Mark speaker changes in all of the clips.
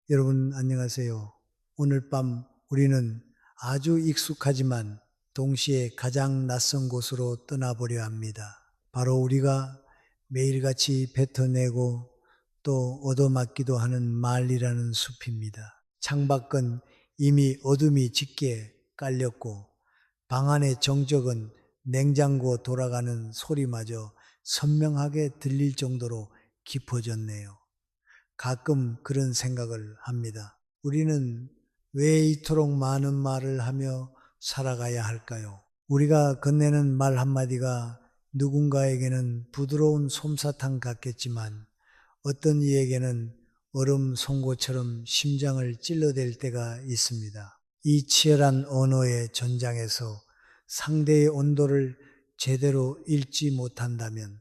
Speaker 1: 여러분 안녕하세요. 오늘 밤 우리는 아주 익숙하지만 동시에 가장 낯선 곳으로 떠나보려 합니다. 바로 우리가 매일같이 뱉어내고 또 얻어맞기도 하는 말이라는 숲입니다. 창밖은 이미 어둠이 짙게 깔렸고 방 안의 정적은 냉장고 돌아가는 소리마저 선명하게 들릴 정도로 깊어졌네요. 가끔 그런 생각을 합니다. 우리는 왜 이토록 많은 말을 하며 살아가야 할까요? 우리가 건네는 말 한마디가 누군가에게는 부드러운 솜사탕 같겠지만 어떤 이에게는 얼음 송곳처럼 심장을 찔러댈 때가 있습니다. 이 치열한 언어의 전장에서 상대의 온도를 제대로 읽지 못한다면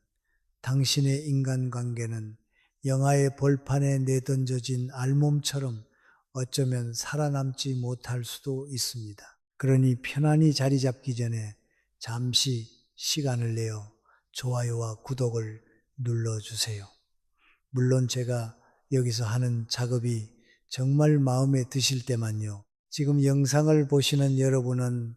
Speaker 1: 당신의 인간관계는 영화의 벌판에 내던져진 알몸처럼 어쩌면 살아남지 못할 수도 있습니다. 그러니 편안히 자리 잡기 전에 잠시 시간을 내어 좋아요와 구독을 눌러주세요. 물론 제가 여기서 하는 작업이 정말 마음에 드실 때만요. 지금 영상을 보시는 여러분은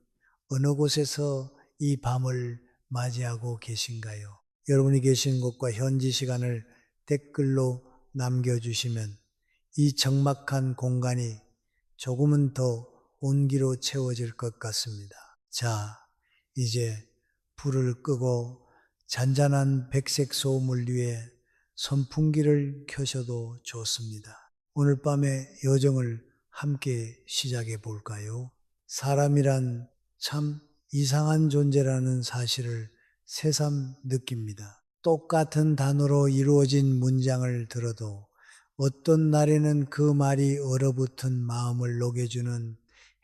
Speaker 1: 어느 곳에서 이 밤을 맞이하고 계신가요? 여러분이 계신 곳과 현지 시간을 댓글로 남겨주시면 이 적막한 공간이 조금은 더 온기로 채워질 것 같습니다. 자, 이제 불을 끄고 잔잔한 백색 소물 위에 선풍기를 켜셔도 좋습니다. 오늘 밤의 여정을 함께 시작해 볼까요? 사람이란 참 이상한 존재라는 사실을 새삼 느낍니다. 똑같은 단어로 이루어진 문장을 들어도 어떤 날에는 그 말이 얼어붙은 마음을 녹여주는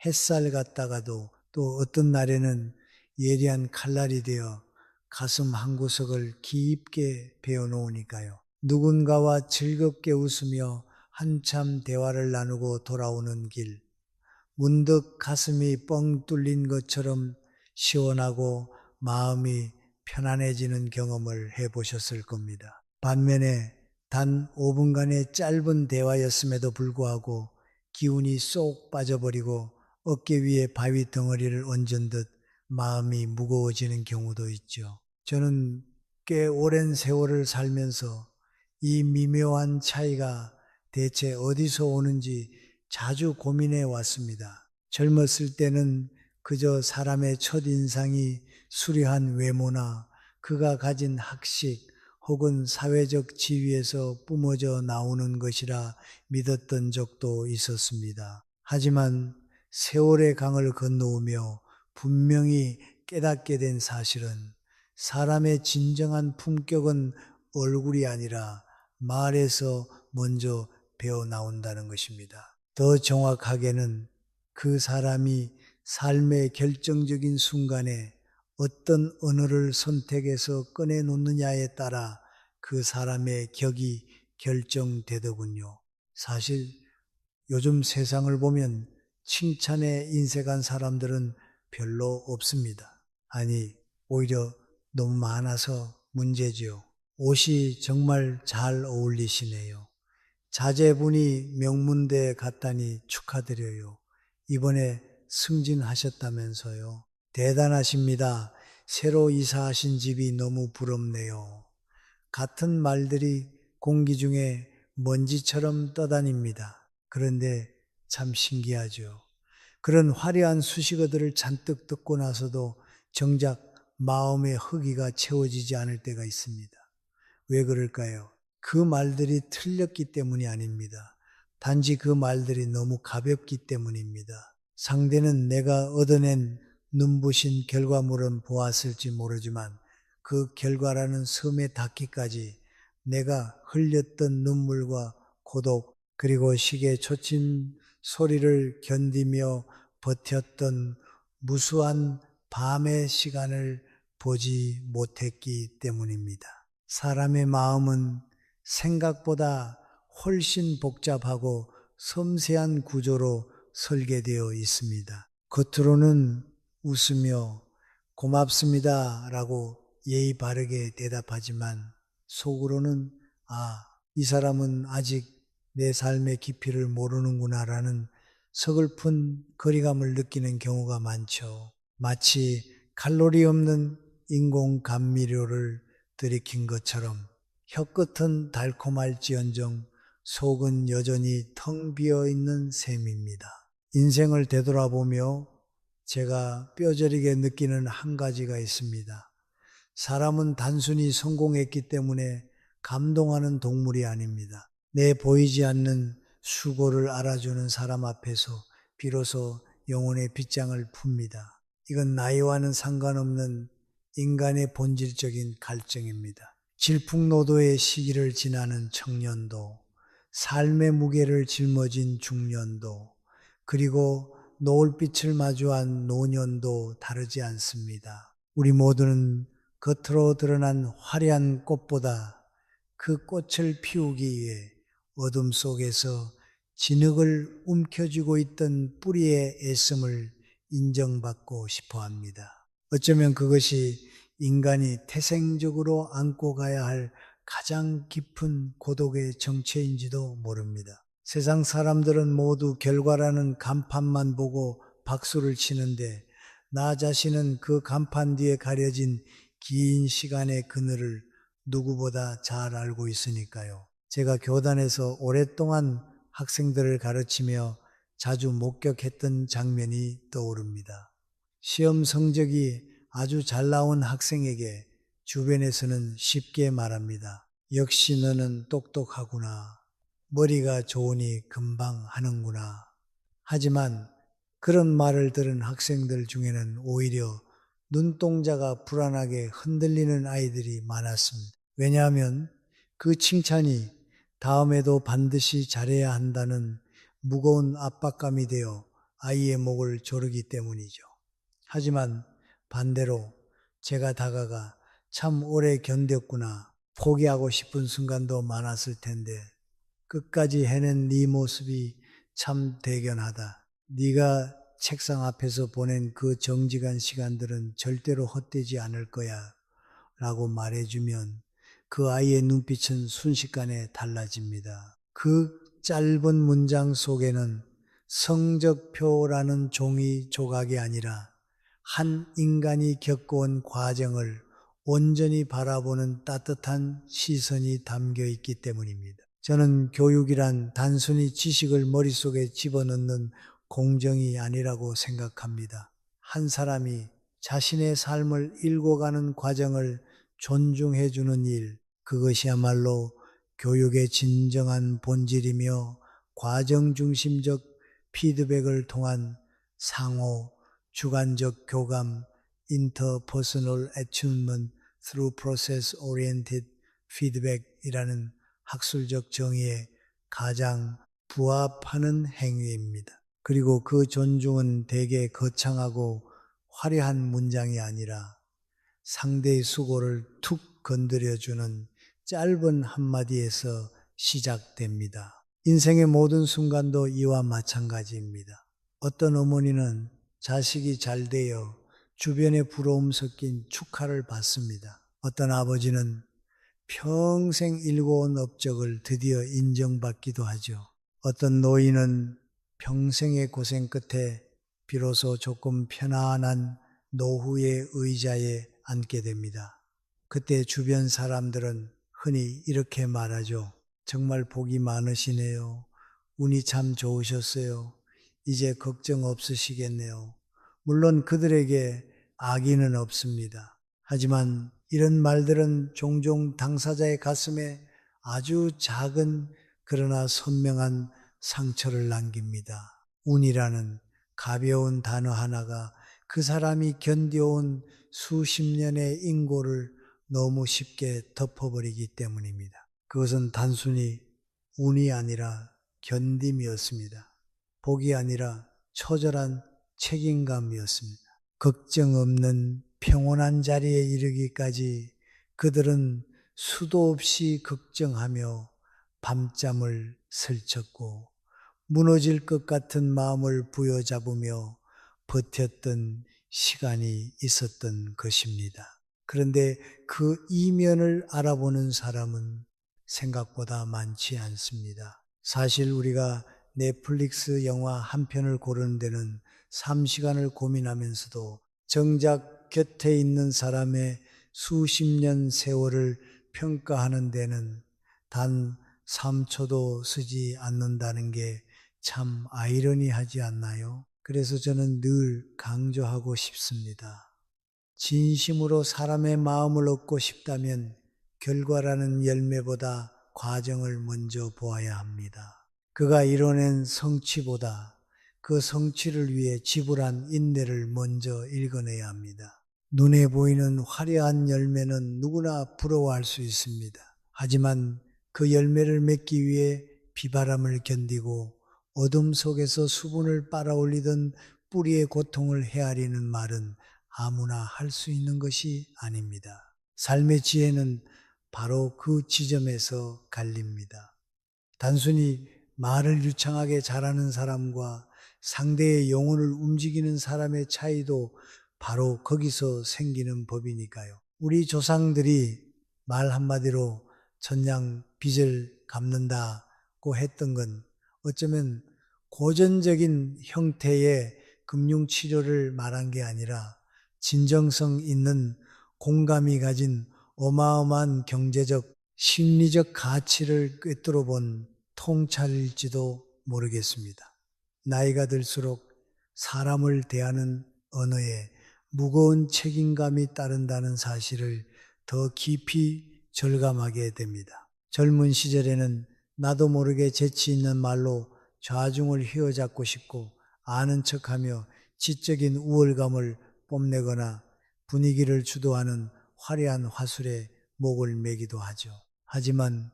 Speaker 1: 햇살 같다가도 또 어떤 날에는 예리한 칼날이 되어 가슴 한구석을 깊게 베어놓으니까요. 누군가와 즐겁게 웃으며 한참 대화를 나누고 돌아오는 길, 문득 가슴이 뻥 뚫린 것처럼 시원하고 마음이 편안해지는 경험을 해보셨을 겁니다. 반면에 단 5분간의 짧은 대화였음에도 불구하고 기운이 쏙 빠져버리고 어깨 위에 바위 덩어리를 얹은 듯 마음이 무거워지는 경우도 있죠. 저는 꽤 오랜 세월을 살면서 이 미묘한 차이가 대체 어디서 오는지 자주 고민해 왔습니다. 젊었을 때는 그저 사람의 첫인상이 수려한 외모나 그가 가진 학식 혹은 사회적 지위에서 뿜어져 나오는 것이라 믿었던 적도 있었습니다. 하지만 세월의 강을 건너오며 분명히 깨닫게 된 사실은 사람의 진정한 품격은 얼굴이 아니라 말에서 먼저 배어 나온다는 것입니다. 더 정확하게는 그 사람이 삶의 결정적인 순간에 어떤 언어를 선택해서 꺼내놓느냐에 따라 그 사람의 격이 결정되더군요. 사실 요즘 세상을 보면 칭찬에 인색한 사람들은 별로 없습니다. 아니, 오히려 너무 많아서 문제지요. 옷이 정말 잘 어울리시네요. 자제분이 명문대에 갔다니 축하드려요. 이번에 승진하셨다면서요. 대단하십니다. 새로 이사하신 집이 너무 부럽네요. 같은 말들이 공기 중에 먼지처럼 떠다닙니다. 그런데 참 신기하죠. 그런 화려한 수식어들을 잔뜩 듣고 나서도 정작 마음의 허기가 채워지지 않을 때가 있습니다. 왜 그럴까요? 그 말들이 틀렸기 때문이 아닙니다. 단지 그 말들이 너무 가볍기 때문입니다. 상대는 내가 얻어낸 눈부신 결과물은 보았을지 모르지만 그 결과라는 섬에 닿기까지 내가 흘렸던 눈물과 고독 그리고 시계 초침 소리를 견디며 버텼던 무수한 밤의 시간을 보지 못했기 때문입니다. 사람의 마음은 생각보다 훨씬 복잡하고 섬세한 구조로 설계되어 있습니다. 겉으로는 웃으며 고맙습니다 라고 예의 바르게 대답하지만 속으로는 이 사람은 아직 내 삶의 깊이를 모르는구나라는 서글픈 거리감을 느끼는 경우가 많죠. 마치 칼로리 없는 인공 감미료를 들이킨 것처럼 혀끝은 달콤할지언정 속은 여전히 텅 비어 있는 셈입니다. 인생을 되돌아보며 제가 뼈저리게 느끼는 한 가지가 있습니다. 사람은 단순히 성공했기 때문에 감동하는 동물이 아닙니다. 내 보이지 않는 수고를 알아주는 사람 앞에서 비로소 영혼의 빗장을 풉니다. 이건 나이와는 상관없는 인간의 본질적인 갈증입니다. 질풍노도의 시기를 지나는 청년도, 삶의 무게를 짊어진 중년도, 그리고 노을빛을 마주한 노년도 다르지 않습니다. 우리 모두는 겉으로 드러난 화려한 꽃보다 그 꽃을 피우기 위해 어둠 속에서 진흙을 움켜쥐고 있던 뿌리의 애씀을 인정받고 싶어 합니다. 어쩌면 그것이 인간이 태생적으로 안고 가야 할 가장 깊은 고독의 정체인지도 모릅니다. 세상 사람들은 모두 결과라는 간판만 보고 박수를 치는데 나 자신은 그 간판 뒤에 가려진 긴 시간의 그늘을 누구보다 잘 알고 있으니까요. 제가 교단에서 오랫동안 학생들을 가르치며 자주 목격했던 장면이 떠오릅니다. 시험 성적이 아주 잘 나온 학생에게 주변에서는 쉽게 말합니다. 역시 너는 똑똑하구나. 머리가 좋으니 금방 하는구나. 하지만 그런 말을 들은 학생들 중에는 오히려 눈동자가 불안하게 흔들리는 아이들이 많았습니다. 왜냐하면 그 칭찬이 다음에도 반드시 잘해야 한다는 무거운 압박감이 되어 아이의 목을 조르기 때문이죠. 하지만 반대로 제가 다가가 참 오래 견뎠구나, 포기하고 싶은 순간도 많았을 텐데 끝까지 해낸 네 모습이 참 대견하다. 네가 책상 앞에서 보낸 그 정직한 시간들은 절대로 헛되지 않을 거야 라고 말해주면 그 아이의 눈빛은 순식간에 달라집니다. 그 짧은 문장 속에는 성적표라는 종이 조각이 아니라 한 인간이 겪어온 과정을 온전히 바라보는 따뜻한 시선이 담겨 있기 때문입니다. 저는 교육이란 단순히 지식을 머릿속에 집어넣는 공정이 아니라고 생각합니다. 한 사람이 자신의 삶을 읽어가는 과정을 존중해 주는 일, 그것이야말로 교육의 진정한 본질이며 과정 중심적 피드백을 통한 상호, 주관적 교감, interpersonal attunement through process oriented feedback이라는 학술적 정의에 가장 부합하는 행위입니다. 그리고 그 존중은 대개 거창하고 화려한 문장이 아니라 상대의 수고를 툭 건드려주는 짧은 한마디에서 시작됩니다. 인생의 모든 순간도 이와 마찬가지입니다. 어떤 어머니는 자식이 잘 되어 주변에 부러움 섞인 축하를 받습니다. 어떤 아버지는 평생 일궈온 업적을 드디어 인정받기도 하죠. 어떤 노인은 평생의 고생 끝에 비로소 조금 편안한 노후의 의자에 앉게 됩니다. 그때 주변 사람들은 흔히 이렇게 말하죠. 정말 복이 많으시네요. 운이 참 좋으셨어요. 이제 걱정 없으시겠네요. 물론 그들에게 악의는 없습니다. 하지만 이런 말들은 종종 당사자의 가슴에 아주 작은 그러나 선명한 상처를 남깁니다. 운이라는 가벼운 단어 하나가 그 사람이 견뎌온 수십 년의 인고를 너무 쉽게 덮어버리기 때문입니다. 그것은 단순히 운이 아니라 견딤이었습니다. 복이 아니라 처절한 책임감이었습니다. 걱정 없는 평온한 자리에 이르기까지 그들은 수도 없이 걱정하며 밤잠을 설쳤고 무너질 것 같은 마음을 부여잡으며 버텼던 시간이 있었던 것입니다. 그런데 그 이면을 알아보는 사람은 생각보다 많지 않습니다. 사실 우리가 넷플릭스 영화 한 편을 고르는 데는 3시간을 고민하면서도 정작 곁에 있는 사람의 수십 년 세월을 평가하는 데는 단 3초도 쓰지 않는다는 게 참 아이러니하지 않나요? 그래서 저는 늘 강조하고 싶습니다. 진심으로 사람의 마음을 얻고 싶다면 결과라는 열매보다 과정을 먼저 보아야 합니다. 그가 이뤄낸 성취보다 그 성취를 위해 지불한 인내를 먼저 읽어내야 합니다. 눈에 보이는 화려한 열매는 누구나 부러워할 수 있습니다. 하지만 그 열매를 맺기 위해 비바람을 견디고 어둠 속에서 수분을 빨아올리던 뿌리의 고통을 헤아리는 말은 아무나 할 수 있는 것이 아닙니다. 삶의 지혜는 바로 그 지점에서 갈립니다. 단순히 말을 유창하게 잘하는 사람과 상대의 영혼을 움직이는 사람의 차이도 바로 거기서 생기는 법이니까요. 우리 조상들이 말 한마디로 천냥 빚을 갚는다고 했던 건 어쩌면 고전적인 형태의 금융치료를 말한 게 아니라 진정성 있는 공감이 가진 어마어마한 경제적, 심리적 가치를 꿰뚫어 본 통찰일지도 모르겠습니다. 나이가 들수록 사람을 대하는 언어에 무거운 책임감이 따른다는 사실을 더 깊이 절감하게 됩니다. 젊은 시절에는 나도 모르게 재치 있는 말로 좌중을 휘어잡고 싶고 아는 척하며 지적인 우월감을 뽐내거나 분위기를 주도하는 화려한 화술에 목을 매기도 하죠. 하지만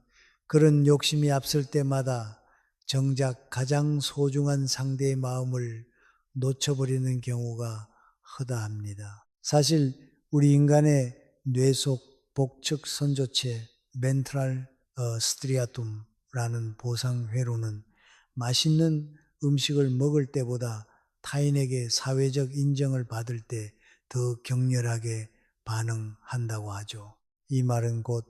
Speaker 1: 그런 욕심이 앞설 때마다 정작 가장 소중한 상대의 마음을 놓쳐버리는 경우가 허다합니다. 사실 우리 인간의 뇌 속 복측 선조체 멘트랄 스트리아툼라는 보상회로는 맛있는 음식을 먹을 때보다 타인에게 사회적 인정을 받을 때 더 격렬하게 반응한다고 하죠. 이 말은 곧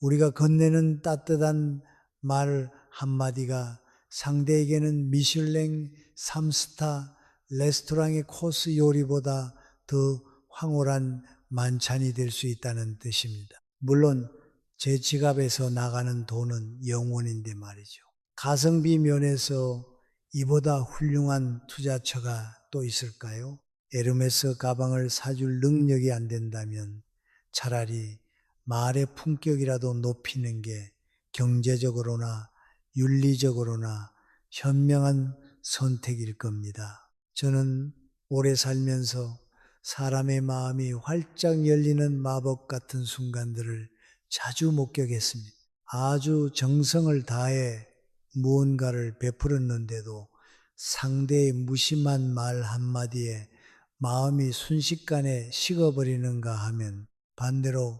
Speaker 1: 우리가 건네는 따뜻한 말 한마디가 상대에게는 미슐랭 3스타 레스토랑의 코스 요리보다 더 황홀한 만찬이 될 수 있다는 뜻입니다. 물론 제 지갑에서 나가는 돈은 영원인데 말이죠. 가성비 면에서 이보다 훌륭한 투자처가 또 있을까요? 에르메스 가방을 사줄 능력이 안 된다면 차라리 말의 품격이라도 높이는 게 경제적으로나 윤리적으로나 현명한 선택일 겁니다. 저는 오래 살면서 사람의 마음이 활짝 열리는 마법 같은 순간들을 자주 목격했습니다. 아주 정성을 다해 무언가를 베풀었는데도 상대의 무심한 말 한마디에 마음이 순식간에 식어버리는가 하면 반대로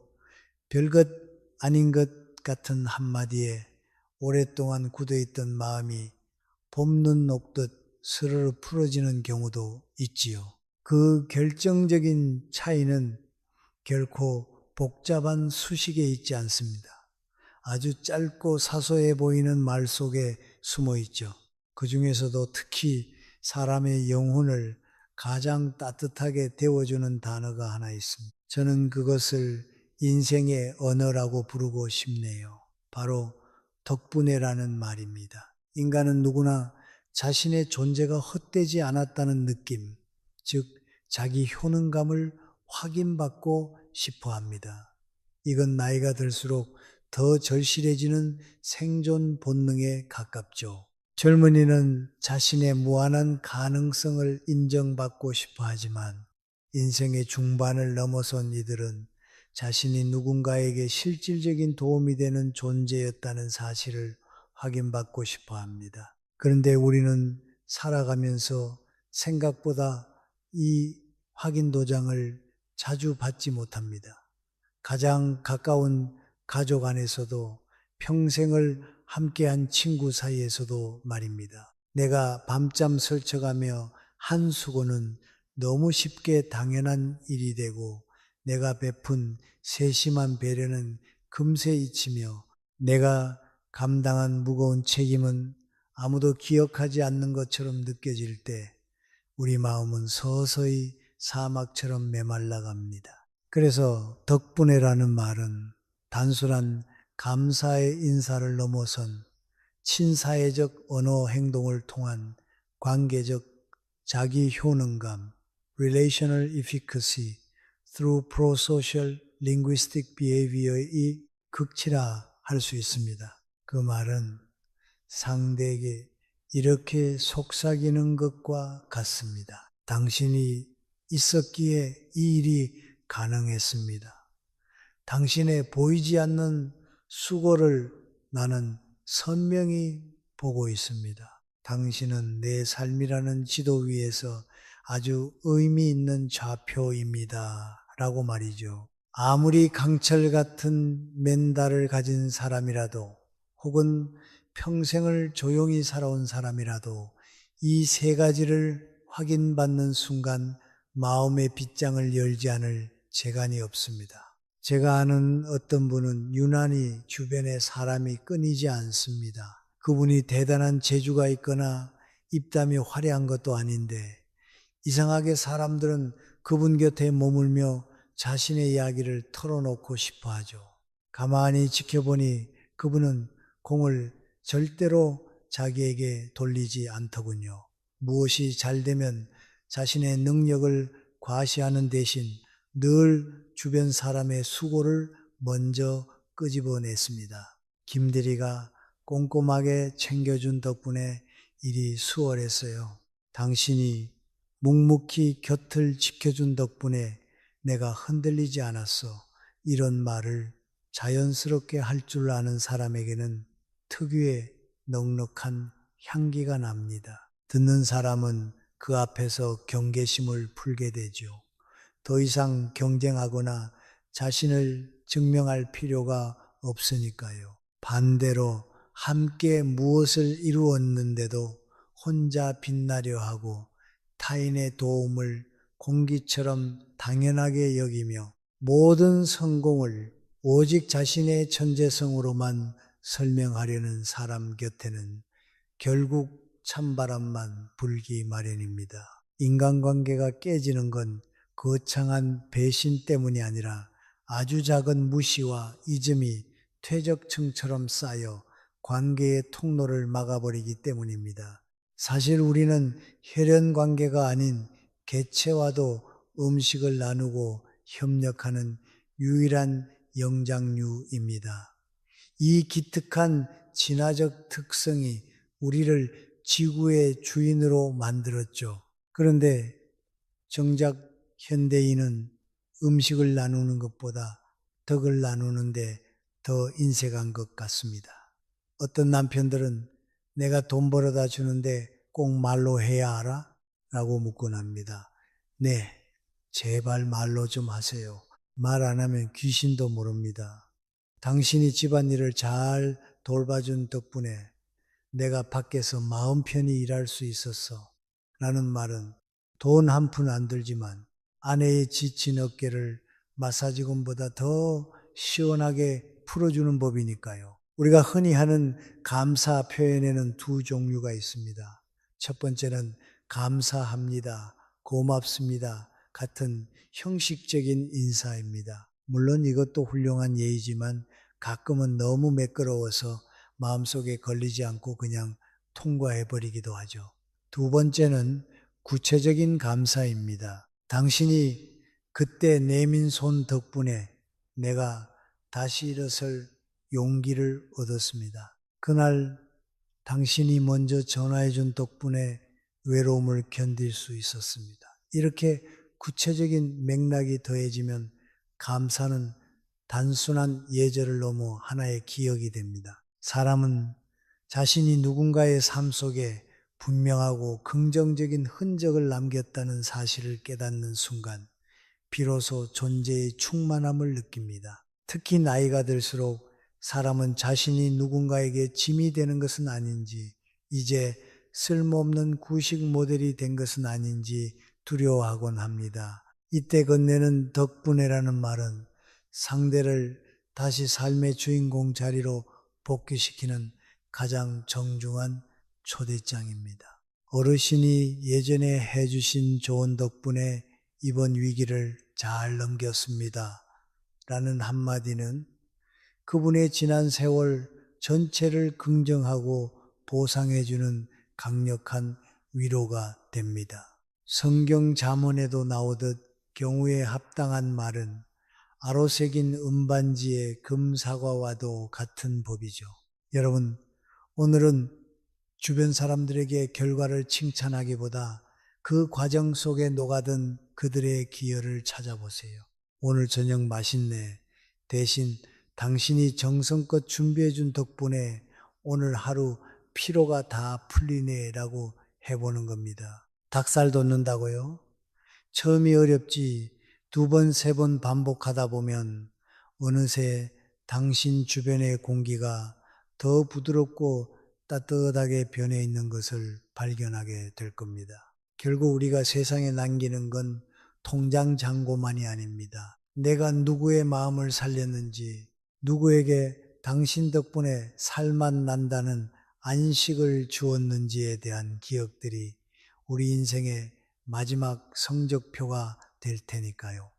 Speaker 1: 별것 아닌 것 같은 한마디에 오랫동안 굳어있던 마음이 봄눈 녹듯 스르르 풀어지는 경우도 있지요. 그 결정적인 차이는 결코 복잡한 수식에 있지 않습니다. 아주 짧고 사소해 보이는 말 속에 숨어 있죠. 그 중에서도 특히 사람의 영혼을 가장 따뜻하게 데워주는 단어가 하나 있습니다. 저는 그것을 인생의 언어라고 부르고 싶네요. 바로 덕분에라는 말입니다. 인간은 누구나 자신의 존재가 헛되지 않았다는 느낌, 즉 자기 효능감을 확인받고 싶어 합니다. 이건 나이가 들수록 더 절실해지는 생존 본능에 가깝죠. 젊은이는 자신의 무한한 가능성을 인정받고 싶어 하지만 인생의 중반을 넘어선 이들은 자신이 누군가에게 실질적인 도움이 되는 존재였다는 사실을 확인받고 싶어 합니다. 그런데 우리는 살아가면서 생각보다 이 확인 도장을 자주 받지 못합니다. 가장 가까운 가족 안에서도 평생을 함께한 친구 사이에서도 말입니다. 내가 밤잠 설쳐가며 한 수고는 너무 쉽게 당연한 일이 되고 내가 베푼 세심한 배려는 금세 잊히며 내가 감당한 무거운 책임은 아무도 기억하지 않는 것처럼 느껴질 때 우리 마음은 서서히 사막처럼 메말라 갑니다. 그래서 덕분에라는 말은 단순한 감사의 인사를 넘어선 친사회적 언어 행동을 통한 관계적 자기 효능감, relational efficacy through prosocial linguistic behavior의 극치라 할 수 있습니다. 그 말은 상대에게 이렇게 속삭이는 것과 같습니다. 당신이 있었기에 이 일이 가능했습니다. 당신의 보이지 않는 수고를 나는 선명히 보고 있습니다. 당신은 내 삶이라는 지도 위에서 아주 의미 있는 좌표입니다. 라고 말이죠. 아무리 강철 같은 멘탈을 가진 사람이라도 혹은 평생을 조용히 살아온 사람이라도 이 세 가지를 확인받는 순간 마음의 빗장을 열지 않을 재간이 없습니다. 제가 아는 어떤 분은 유난히 주변에 사람이 끊이지 않습니다. 그분이 대단한 재주가 있거나 입담이 화려한 것도 아닌데 이상하게 사람들은 그분 곁에 머물며 자신의 이야기를 털어놓고 싶어 하죠. 가만히 지켜보니 그분은 공을 절대로 자기에게 돌리지 않더군요. 무엇이 잘 되면 자신의 능력을 과시하는 대신 늘 주변 사람의 수고를 먼저 끄집어냈습니다. 김대리가 꼼꼼하게 챙겨준 덕분에 일이 수월했어요. 당신이 묵묵히 곁을 지켜준 덕분에 내가 흔들리지 않았어. 이런 말을 자연스럽게 할 줄 아는 사람에게는 특유의 넉넉한 향기가 납니다. 듣는 사람은 그 앞에서 경계심을 풀게 되죠. 더 이상 경쟁하거나 자신을 증명할 필요가 없으니까요. 반대로 함께 무엇을 이루었는데도 혼자 빛나려 하고 타인의 도움을 공기처럼 당연하게 여기며 모든 성공을 오직 자신의 천재성으로만 설명하려는 사람 곁에는 결국 찬바람만 불기 마련입니다. 인간관계가 깨지는 건 거창한 배신 때문이 아니라 아주 작은 무시와 이점이 퇴적층처럼 쌓여 관계의 통로를 막아버리기 때문입니다. 사실 우리는 혈연 관계가 아닌 개체와도 음식을 나누고 협력하는 유일한 영장류입니다. 이 기특한 진화적 특성이 우리를 지구의 주인으로 만들었죠. 그런데 정작 현대인은 음식을 나누는 것보다 덕을 나누는데 더 인색한 것 같습니다. 어떤 남편들은 내가 돈 벌어다 주는데 꼭 말로 해야 알아? 라고 묻곤 합니다. 네, 제발 말로 좀 하세요. 말 안 하면 귀신도 모릅니다. 당신이 집안일을 잘 돌봐준 덕분에 내가 밖에서 마음 편히 일할 수 있었어. 라는 말은 돈 한 푼 안 들지만 아내의 지친 어깨를 마사지건보다 더 시원하게 풀어주는 법이니까요. 우리가 흔히 하는 감사 표현에는 두 종류가 있습니다. 첫 번째는 감사합니다, 고맙습니다 같은 형식적인 인사입니다. 물론 이것도 훌륭한 예의지만 가끔은 너무 매끄러워서 마음속에 걸리지 않고 그냥 통과해버리기도 하죠. 두 번째는 구체적인 감사입니다. 당신이 그때 내민 손 덕분에 내가 다시 일어설 용기를 얻었습니다. 그날 당신이 먼저 전화해준 덕분에 외로움을 견딜 수 있었습니다. 이렇게 구체적인 맥락이 더해지면 감사는 단순한 예절을 넘어 하나의 기억이 됩니다. 사람은 자신이 누군가의 삶 속에 분명하고 긍정적인 흔적을 남겼다는 사실을 깨닫는 순간 비로소 존재의 충만함을 느낍니다. 특히 나이가 들수록 사람은 자신이 누군가에게 짐이 되는 것은 아닌지, 이제 쓸모없는 구식 모델이 된 것은 아닌지 두려워하곤 합니다. 이때 건네는 덕분에라는 말은 상대를 다시 삶의 주인공 자리로 복귀시키는 가장 정중한 초대장입니다. 어르신이 예전에 해주신 조언 덕분에 이번 위기를 잘 넘겼습니다. 라는 한마디는 그분의 지난 세월 전체를 긍정하고 보상해주는 강력한 위로가 됩니다. 성경 잠언에도 나오듯 경우에 합당한 말은 아로새긴 음반지의 금사과와도 같은 법이죠. 여러분, 오늘은 주변 사람들에게 결과를 칭찬하기보다 그 과정 속에 녹아든 그들의 기여를 찾아보세요. 오늘 저녁 맛있네. 대신 당신이 정성껏 준비해준 덕분에 오늘 하루 피로가 다 풀리네 라고 해보는 겁니다. 닭살 돋는다고요? 처음이 어렵지 2번, 3번 반복하다 보면 어느새 당신 주변의 공기가 더 부드럽고 따뜻하게 변해 있는 것을 발견하게 될 겁니다. 결국 우리가 세상에 남기는 건 통장 잔고만이 아닙니다. 내가 누구의 마음을 살렸는지, 누구에게 당신 덕분에 살맛 난다는 안식을 주었는지에 대한 기억들이 우리 인생의 마지막 성적표가 될 테니까요.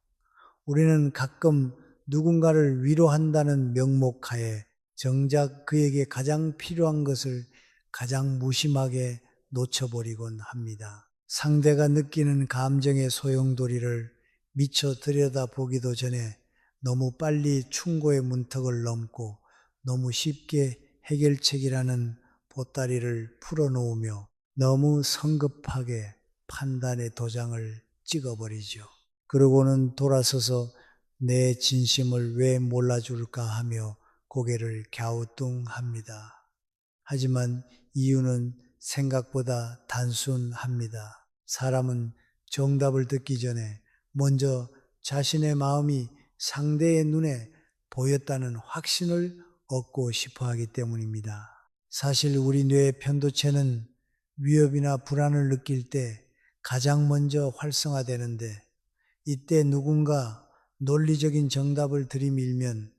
Speaker 1: 우리는 가끔 누군가를 위로한다는 명목하에 정작 그에게 가장 필요한 것을 가장 무심하게 놓쳐버리곤 합니다. 상대가 느끼는 감정의 소용돌이를 미처 들여다보기도 전에 너무 빨리 충고의 문턱을 넘고 너무 쉽게 해결책이라는 보따리를 풀어놓으며 너무 성급하게 판단의 도장을 찍어버리죠. 그러고는 돌아서서 내 진심을 왜 몰라줄까 하며 고개를 갸우뚱합니다. 하지만 이유는 생각보다 단순합니다. 사람은 정답을 듣기 전에 먼저 자신의 마음이 상대의 눈에 보였다는 확신을 얻고 싶어 하기 때문입니다. 사실 우리 뇌의 편도체는 위협이나 불안을 느낄 때 가장 먼저 활성화되는데 이때 누군가 논리적인 정답을 들이밀면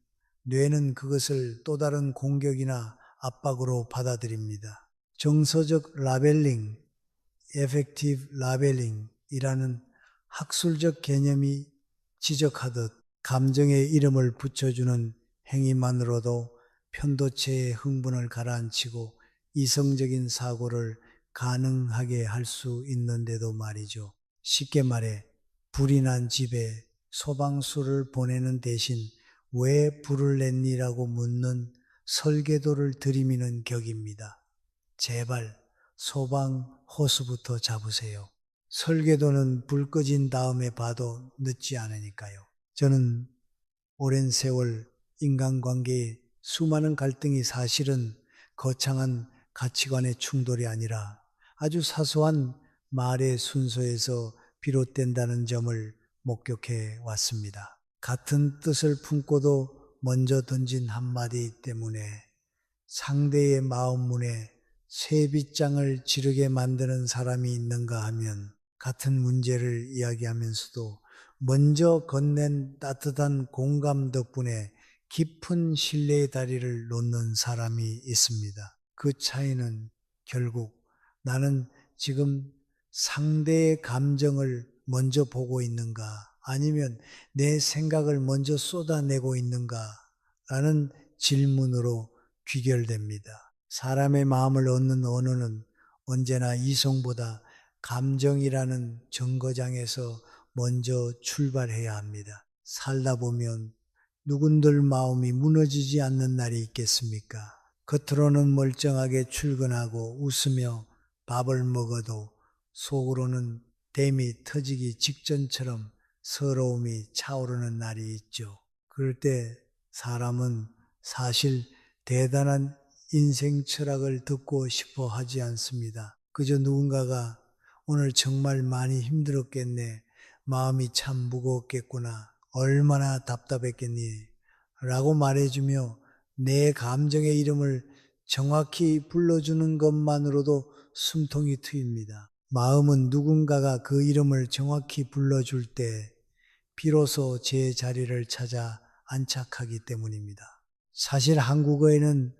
Speaker 1: 뇌는 그것을 또 다른 공격이나 압박으로 받아들입니다. 정서적 라벨링, 에펙티브 라벨링이라는 학술적 개념이 지적하듯 감정에 이름을 붙여주는 행위만으로도 편도체의 흥분을 가라앉히고 이성적인 사고를 가능하게 할 수 있는데도 말이죠. 쉽게 말해 불이 난 집에 소방수를 보내는 대신 왜 불을 냈니라고 묻는 설계도를 들이미는 격입니다. 제발 소방 호수부터 잡으세요. 설계도는 불 꺼진 다음에 봐도 늦지 않으니까요. 저는 오랜 세월 인간관계에 수많은 갈등이 사실은 거창한 가치관의 충돌이 아니라 아주 사소한 말의 순서에서 비롯된다는 점을 목격해 왔습니다. 같은 뜻을 품고도 먼저 던진 한마디 때문에 상대의 마음 문에 쇠빗장을 지르게 만드는 사람이 있는가 하면 같은 문제를 이야기하면서도 먼저 건넨 따뜻한 공감 덕분에 깊은 신뢰의 다리를 놓는 사람이 있습니다. 그 차이는 결국 나는 지금 상대의 감정을 먼저 보고 있는가 아니면 내 생각을 먼저 쏟아내고 있는가 라는 질문으로 귀결됩니다. 사람의 마음을 얻는 언어는 언제나 이성보다 감정이라는 정거장에서 먼저 출발해야 합니다. 살다 보면 누군들 마음이 무너지지 않는 날이 있겠습니까? 겉으로는 멀쩡하게 출근하고 웃으며 밥을 먹어도 속으로는 댐이 터지기 직전처럼 서러움이 차오르는 날이 있죠. 그럴 때 사람은 사실 대단한 인생 철학을 듣고 싶어 하지 않습니다. 그저 누군가가 오늘 정말 많이 힘들었겠네. 마음이 참 무거웠겠구나. 얼마나 답답했겠니? 라고 말해주며 내 감정의 이름을 정확히 불러주는 것만으로도 숨통이 트입니다. 마음은 누군가가 그 이름을 정확히 불러줄 때 비로소 제 자리를 찾아 안착하기 때문입니다. 사실 한국어에는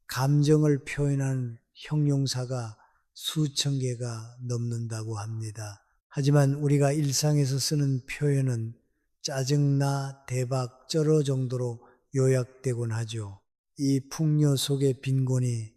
Speaker 1: 감정을 표현하는 형용사가 수천 개가 넘는다고 합니다. 하지만 우리가 일상에서 쓰는 표현은 짜증나, 대박, 쩔어 정도로 요약되곤 하죠. 이 풍요 속의 빈곤이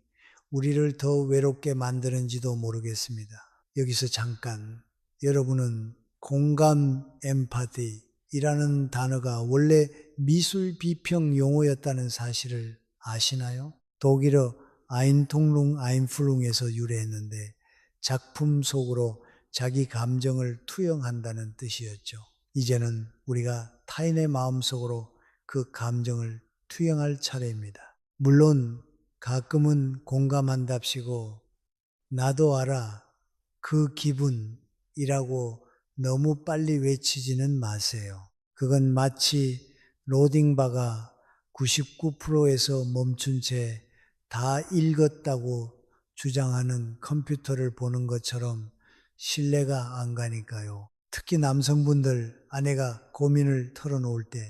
Speaker 1: 우리를 더 외롭게 만드는지도 모르겠습니다. 여기서 잠깐, 여러분은 공감 엠파티이라는 단어가 원래 미술 비평 용어였다는 사실을 아시나요? 독일어 아인통룽 아인플룽에서 유래했는데 작품 속으로 자기 감정을 투영한다는 뜻이었죠. 이제는 우리가 타인의 마음속으로 그 감정을 투영할 차례입니다. 물론 가끔은 공감한답시고 나도 알아 그 기분이라고 너무 빨리 외치지는 마세요. 그건 마치 로딩바가 99%에서 멈춘 채 다 읽었다고 주장하는 컴퓨터를 보는 것처럼 신뢰가 안 가니까요. 특히 남성분들 아내가 고민을 털어놓을 때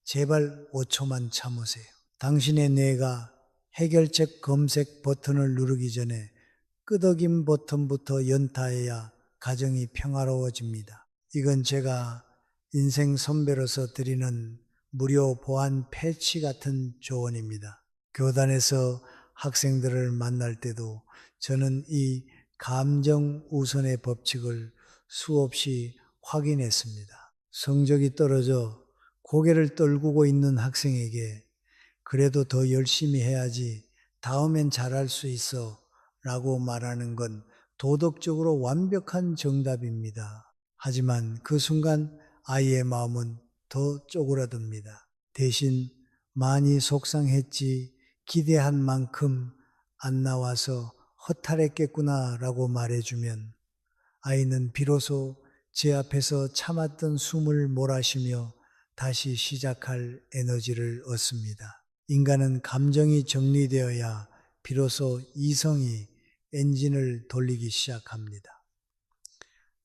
Speaker 1: 제발 5초만 참으세요. 당신의 뇌가 해결책 검색 버튼을 누르기 전에 끄덕임 버튼부터 연타해야 가정이 평화로워집니다. 이건 제가 인생 선배로서 드리는 무료 보안 패치 같은 조언입니다. 교단에서 학생들을 만날 때도 저는 이 감정 우선의 법칙을 수없이 확인했습니다. 성적이 떨어져 고개를 떨구고 있는 학생에게 그래도 더 열심히 해야지 다음엔 잘할 수 있어 라고 말하는 건 도덕적으로 완벽한 정답입니다. 하지만 그 순간 아이의 마음은 더 쪼그라듭니다. 대신 많이 속상했지 기대한 만큼 안 나와서 허탈했겠구나 라고 말해주면 아이는 비로소 제 앞에서 참았던 숨을 몰아쉬며 다시 시작할 에너지를 얻습니다. 인간은 감정이 정리되어야 비로소 이성이 엔진을 돌리기 시작합니다.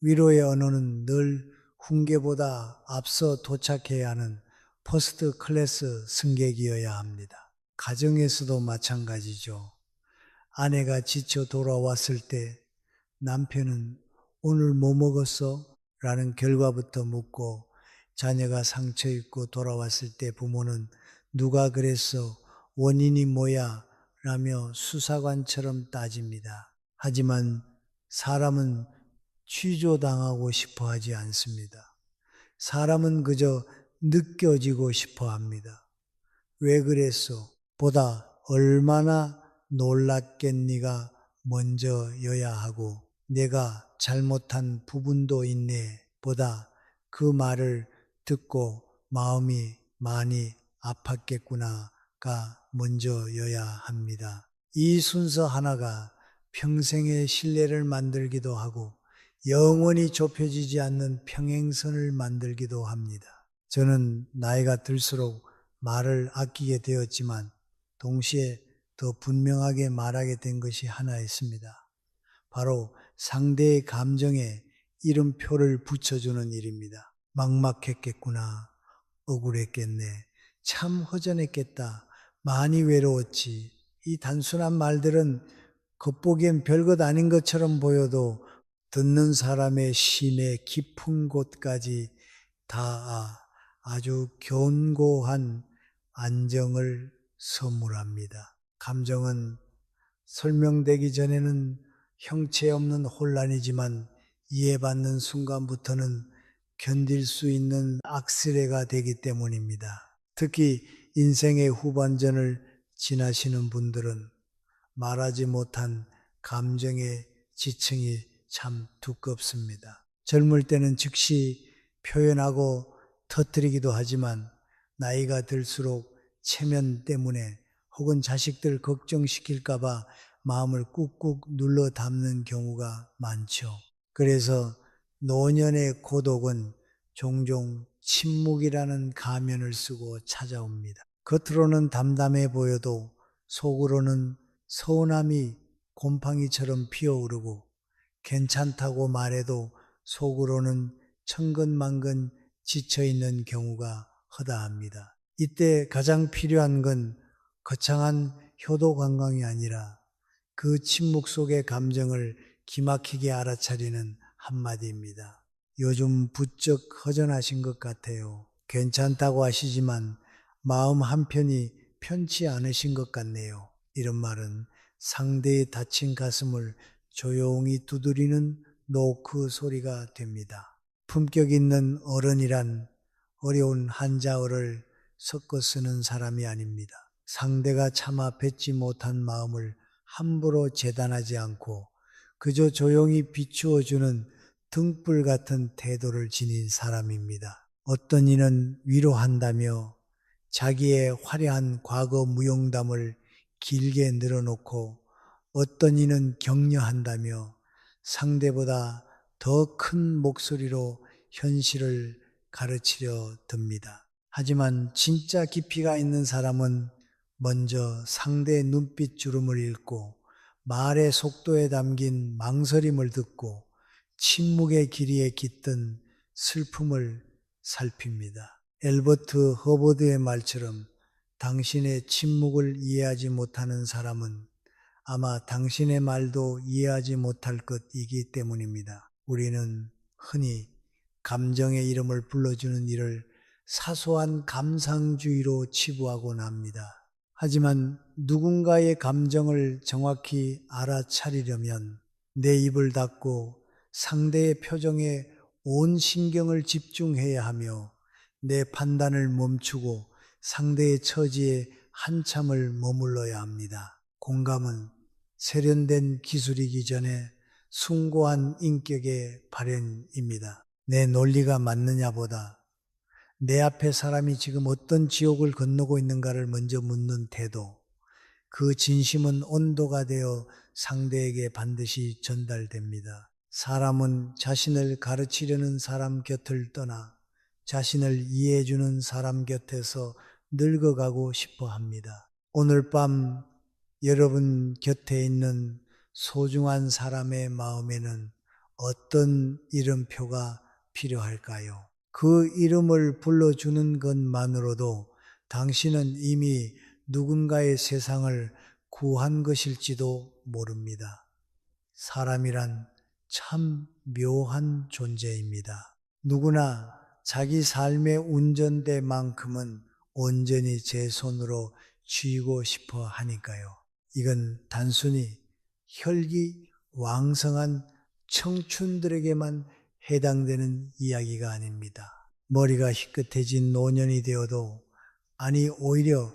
Speaker 1: 위로의 언어는 늘 훈계보다 앞서 도착해야 하는 퍼스트 클래스 승객이어야 합니다. 가정에서도 마찬가지죠. 아내가 지쳐 돌아왔을 때 남편은 오늘 뭐 먹었어? 라는 결과부터 묻고 자녀가 상처 입고 돌아왔을 때 부모는 누가 그랬어? 원인이 뭐야? 라며 수사관처럼 따집니다. 하지만 사람은 취조당하고 싶어 하지 않습니다. 사람은 그저 느껴지고 싶어 합니다. 왜 그랬어? 보다 얼마나 놀랐겠니가 먼저여야 하고 내가 잘못한 부분도 있네 보다 그 말을 듣고 마음이 많이 아팠겠구나가 먼저여야 합니다. 이 순서 하나가 평생의 신뢰를 만들기도 하고 영원히 좁혀지지 않는 평행선을 만들기도 합니다. 저는 나이가 들수록 말을 아끼게 되었지만 동시에 더 분명하게 말하게 된 것이 하나 있습니다. 바로 상대의 감정에 이름표를 붙여주는 일입니다. 막막했겠구나. 억울했겠네. 참 허전했겠다. 많이 외로웠지. 이 단순한 말들은 겉보기엔 별것 아닌 것처럼 보여도 듣는 사람의 심의 깊은 곳까지 닿아 아주 견고한 안정을 선물합니다. 감정은 설명되기 전에는 형체 없는 혼란이지만 이해받는 순간부터는 견딜 수 있는 악스레가 되기 때문입니다. 특히 인생의 후반전을 지나시는 분들은 말하지 못한 감정의 지층이 참 두껍습니다. 젊을 때는 즉시 표현하고 터뜨리기도 하지만 나이가 들수록 체면 때문에 혹은 자식들 걱정시킬까봐 마음을 꾹꾹 눌러 담는 경우가 많죠. 그래서 노년의 고독은 종종 침묵이라는 가면을 쓰고 찾아옵니다. 겉으로는 담담해 보여도 속으로는 서운함이 곰팡이처럼 피어오르고 괜찮다고 말해도 속으로는 천근만근 지쳐있는 경우가 허다합니다. 이때 가장 필요한 건 거창한 효도 관광이 아니라 그 침묵 속의 감정을 기막히게 알아차리는 한마디입니다. 요즘 부쩍 허전하신 것 같아요. 괜찮다고 하시지만 마음 한편이 편치 않으신 것 같네요. 이런 말은 상대의 다친 가슴을 조용히 두드리는 노크 소리가 됩니다. 품격 있는 어른이란 어려운 한자어를 섞어 쓰는 사람이 아닙니다. 상대가 차마 뱉지 못한 마음을 함부로 재단하지 않고 그저 조용히 비추어주는 등불 같은 태도를 지닌 사람입니다. 어떤 이는 위로한다며 자기의 화려한 과거 무용담을 길게 늘어놓고 어떤 이는 격려한다며 상대보다 더 큰 목소리로 현실을 가르치려 듭니다. 하지만 진짜 깊이가 있는 사람은 먼저 상대의 눈빛 주름을 읽고 말의 속도에 담긴 망설임을 듣고 침묵의 길이에 깃든 슬픔을 살핍니다. 엘버트 허버드의 말처럼 당신의 침묵을 이해하지 못하는 사람은 아마 당신의 말도 이해하지 못할 것이기 때문입니다. 우리는 흔히 감정의 이름을 불러주는 일을 사소한 감상주의로 치부하곤 합니다. 하지만 누군가의 감정을 정확히 알아차리려면 내 입을 닫고 상대의 표정에 온 신경을 집중해야 하며 내 판단을 멈추고 상대의 처지에 한참을 머물러야 합니다. 공감은 세련된 기술이기 전에 숭고한 인격의 발현입니다. 내 논리가 맞느냐보다 내 앞에 사람이 지금 어떤 지옥을 건너고 있는가를 먼저 묻는 태도, 그 진심은 온도가 되어 상대에게 반드시 전달됩니다. 사람은 자신을 가르치려는 사람 곁을 떠나 자신을 이해해주는 사람 곁에서 늙어가고 싶어 합니다. 오늘 밤 여러분 곁에 있는 소중한 사람의 마음에는 어떤 이름표가 필요할까요? 그 이름을 불러주는 것만으로도 당신은 이미 누군가의 세상을 구한 것일지도 모릅니다. 사람이란 참 묘한 존재입니다. 누구나 자기 삶의 운전대만큼은 온전히 제 손으로 쥐고 싶어 하니까요. 이건 단순히 혈기 왕성한 청춘들에게만 해당되는 이야기가 아닙니다. 머리가 희끗해진 노년이 되어도, 아니 오히려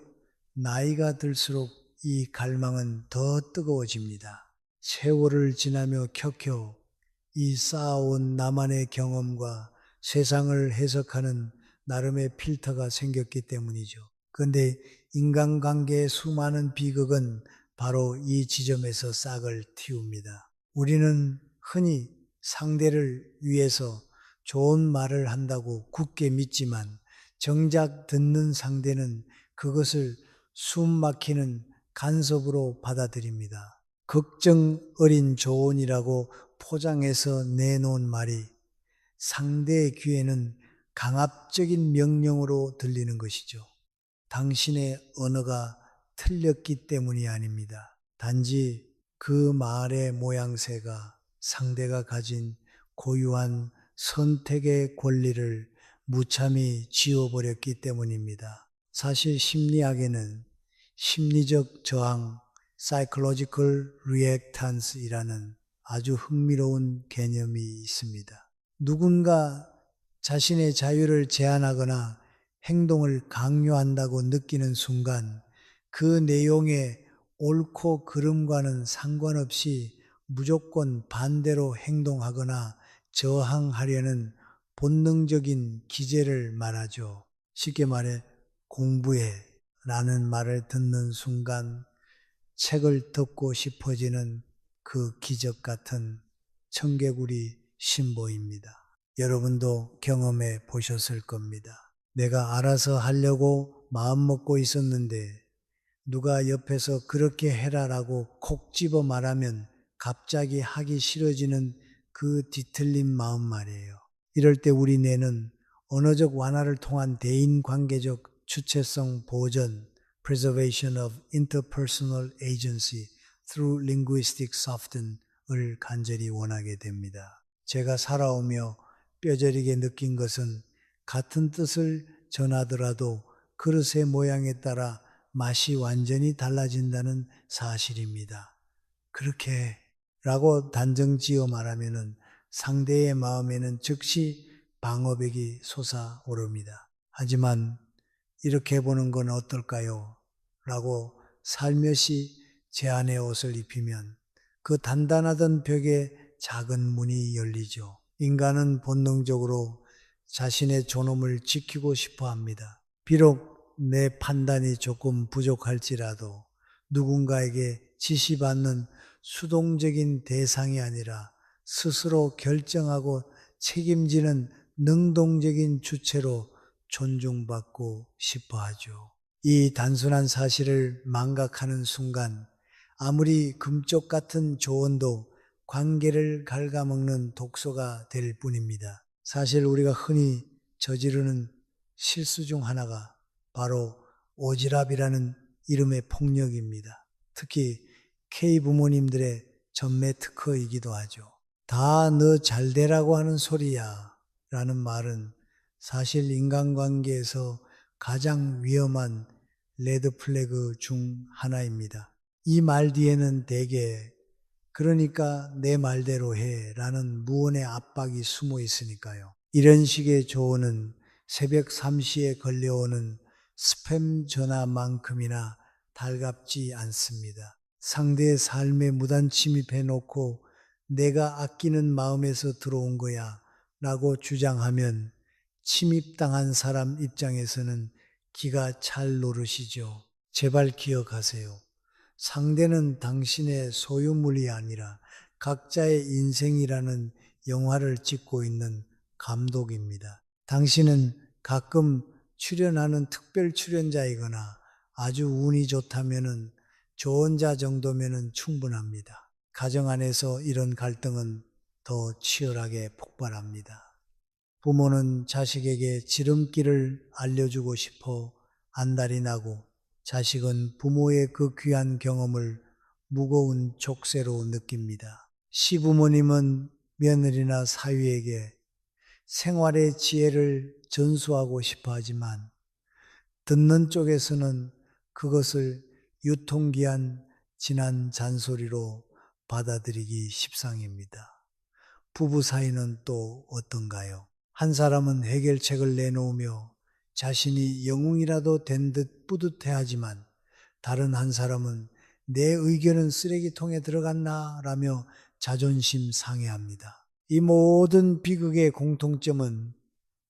Speaker 1: 나이가 들수록 이 갈망은 더 뜨거워집니다. 세월을 지나며 켜켜 이 쌓아온 나만의 경험과 세상을 해석하는 나름의 필터가 생겼기 때문이죠. 그런데 인간관계의 수많은 비극은 바로 이 지점에서 싹을 틔웁니다. 우리는 흔히 상대를 위해서 좋은 말을 한다고 굳게 믿지만 정작 듣는 상대는 그것을 숨 막히는 간섭으로 받아들입니다. 걱정 어린 조언이라고 포장해서 내놓은 말이 상대의 귀에는 강압적인 명령으로 들리는 것이죠. 당신의 언어가 틀렸기 때문이 아닙니다. 단지 그 말의 모양새가 상대가 가진 고유한 선택의 권리를 무참히 지워버렸기 때문입니다. 사실 심리학에는 심리적 저항, psychological reactance이라는 아주 흥미로운 개념이 있습니다. 누군가 자신의 자유를 제한하거나 행동을 강요한다고 느끼는 순간 그 내용의 옳고 그름과는 상관없이 무조건 반대로 행동하거나 저항하려는 본능적인 기제를 말하죠. 쉽게 말해 공부해 라는 말을 듣는 순간 책을 덮고 싶어지는 그 기적 같은 청개구리 신보입니다. 여러분도 경험해 보셨을 겁니다. 내가 알아서 하려고 마음먹고 있었는데 누가 옆에서 그렇게 해라라고 콕 집어 말하면 갑자기 하기 싫어지는 그 뒤틀린 마음 말이에요. 이럴 때 우리 뇌는 언어적 완화를 통한 대인관계적 주체성 보전, preservation of interpersonal agency through linguistic softening을 간절히 원하게 됩니다. 제가 살아오며 뼈저리게 느낀 것은 같은 뜻을 전하더라도 그릇의 모양에 따라 맛이 완전히 달라진다는 사실입니다. 그렇게 라고 단정지어 말하면은 상대의 마음에는 즉시 방어벽이 솟아오릅니다. 하지만 이렇게 보는 건 어떨까요? 라고 살며시 제안의 옷을 입히면 그 단단하던 벽에 작은 문이 열리죠. 인간은 본능적으로 자신의 존엄을 지키고 싶어 합니다. 비록 내 판단이 조금 부족할지라도 누군가에게 지시받는 수동적인 대상이 아니라 스스로 결정하고 책임지는 능동적인 주체로 존중받고 싶어 하죠. 이 단순한 사실을 망각하는 순간 아무리 금쪽 같은 조언도 관계를 갉아먹는 독소가 될 뿐입니다. 사실 우리가 흔히 저지르는 실수 중 하나가 바로 오지랖이라는 이름의 폭력입니다. 특히 K 부모님들의 전매 특허이기도 하죠. 다 너 잘되라고 하는 소리야 라는 말은 사실 인간관계에서 가장 위험한 레드 플래그 중 하나입니다. 이 말 뒤에는 대개 그러니까 내 말대로 해 라는 무언의 압박이 숨어 있으니까요. 이런 식의 조언은 새벽 3시에 걸려오는 스팸 전화만큼이나 달갑지 않습니다. 상대의 삶에 무단 침입해 놓고 내가 아끼는 마음에서 들어온 거야 라고 주장하면 침입당한 사람 입장에서는 기가 찰 노릇이죠. 제발 기억하세요. 상대는 당신의 소유물이 아니라 각자의 인생이라는 영화를 찍고 있는 감독입니다. 당신은 가끔 출연하는 특별 출연자이거나 아주 운이 좋다면은 조언자 정도면은 충분합니다. 가정 안에서 이런 갈등은 더 치열하게 폭발합니다. 부모는 자식에게 지름길을 알려주고 싶어 안달이 나고 자식은 부모의 그 귀한 경험을 무거운 족쇄로 느낍니다. 시부모님은 며느리나 사위에게 생활의 지혜를 전수하고 싶어 하지만 듣는 쪽에서는 그것을 유통기한 지난 잔소리로 받아들이기 십상입니다. 부부 사이는 또 어떤가요? 한 사람은 해결책을 내놓으며 자신이 영웅이라도 된 듯 뿌듯해하지만 다른 한 사람은 내 의견은 쓰레기통에 들어갔나 라며 자존심 상해합니다. 이 모든 비극의 공통점은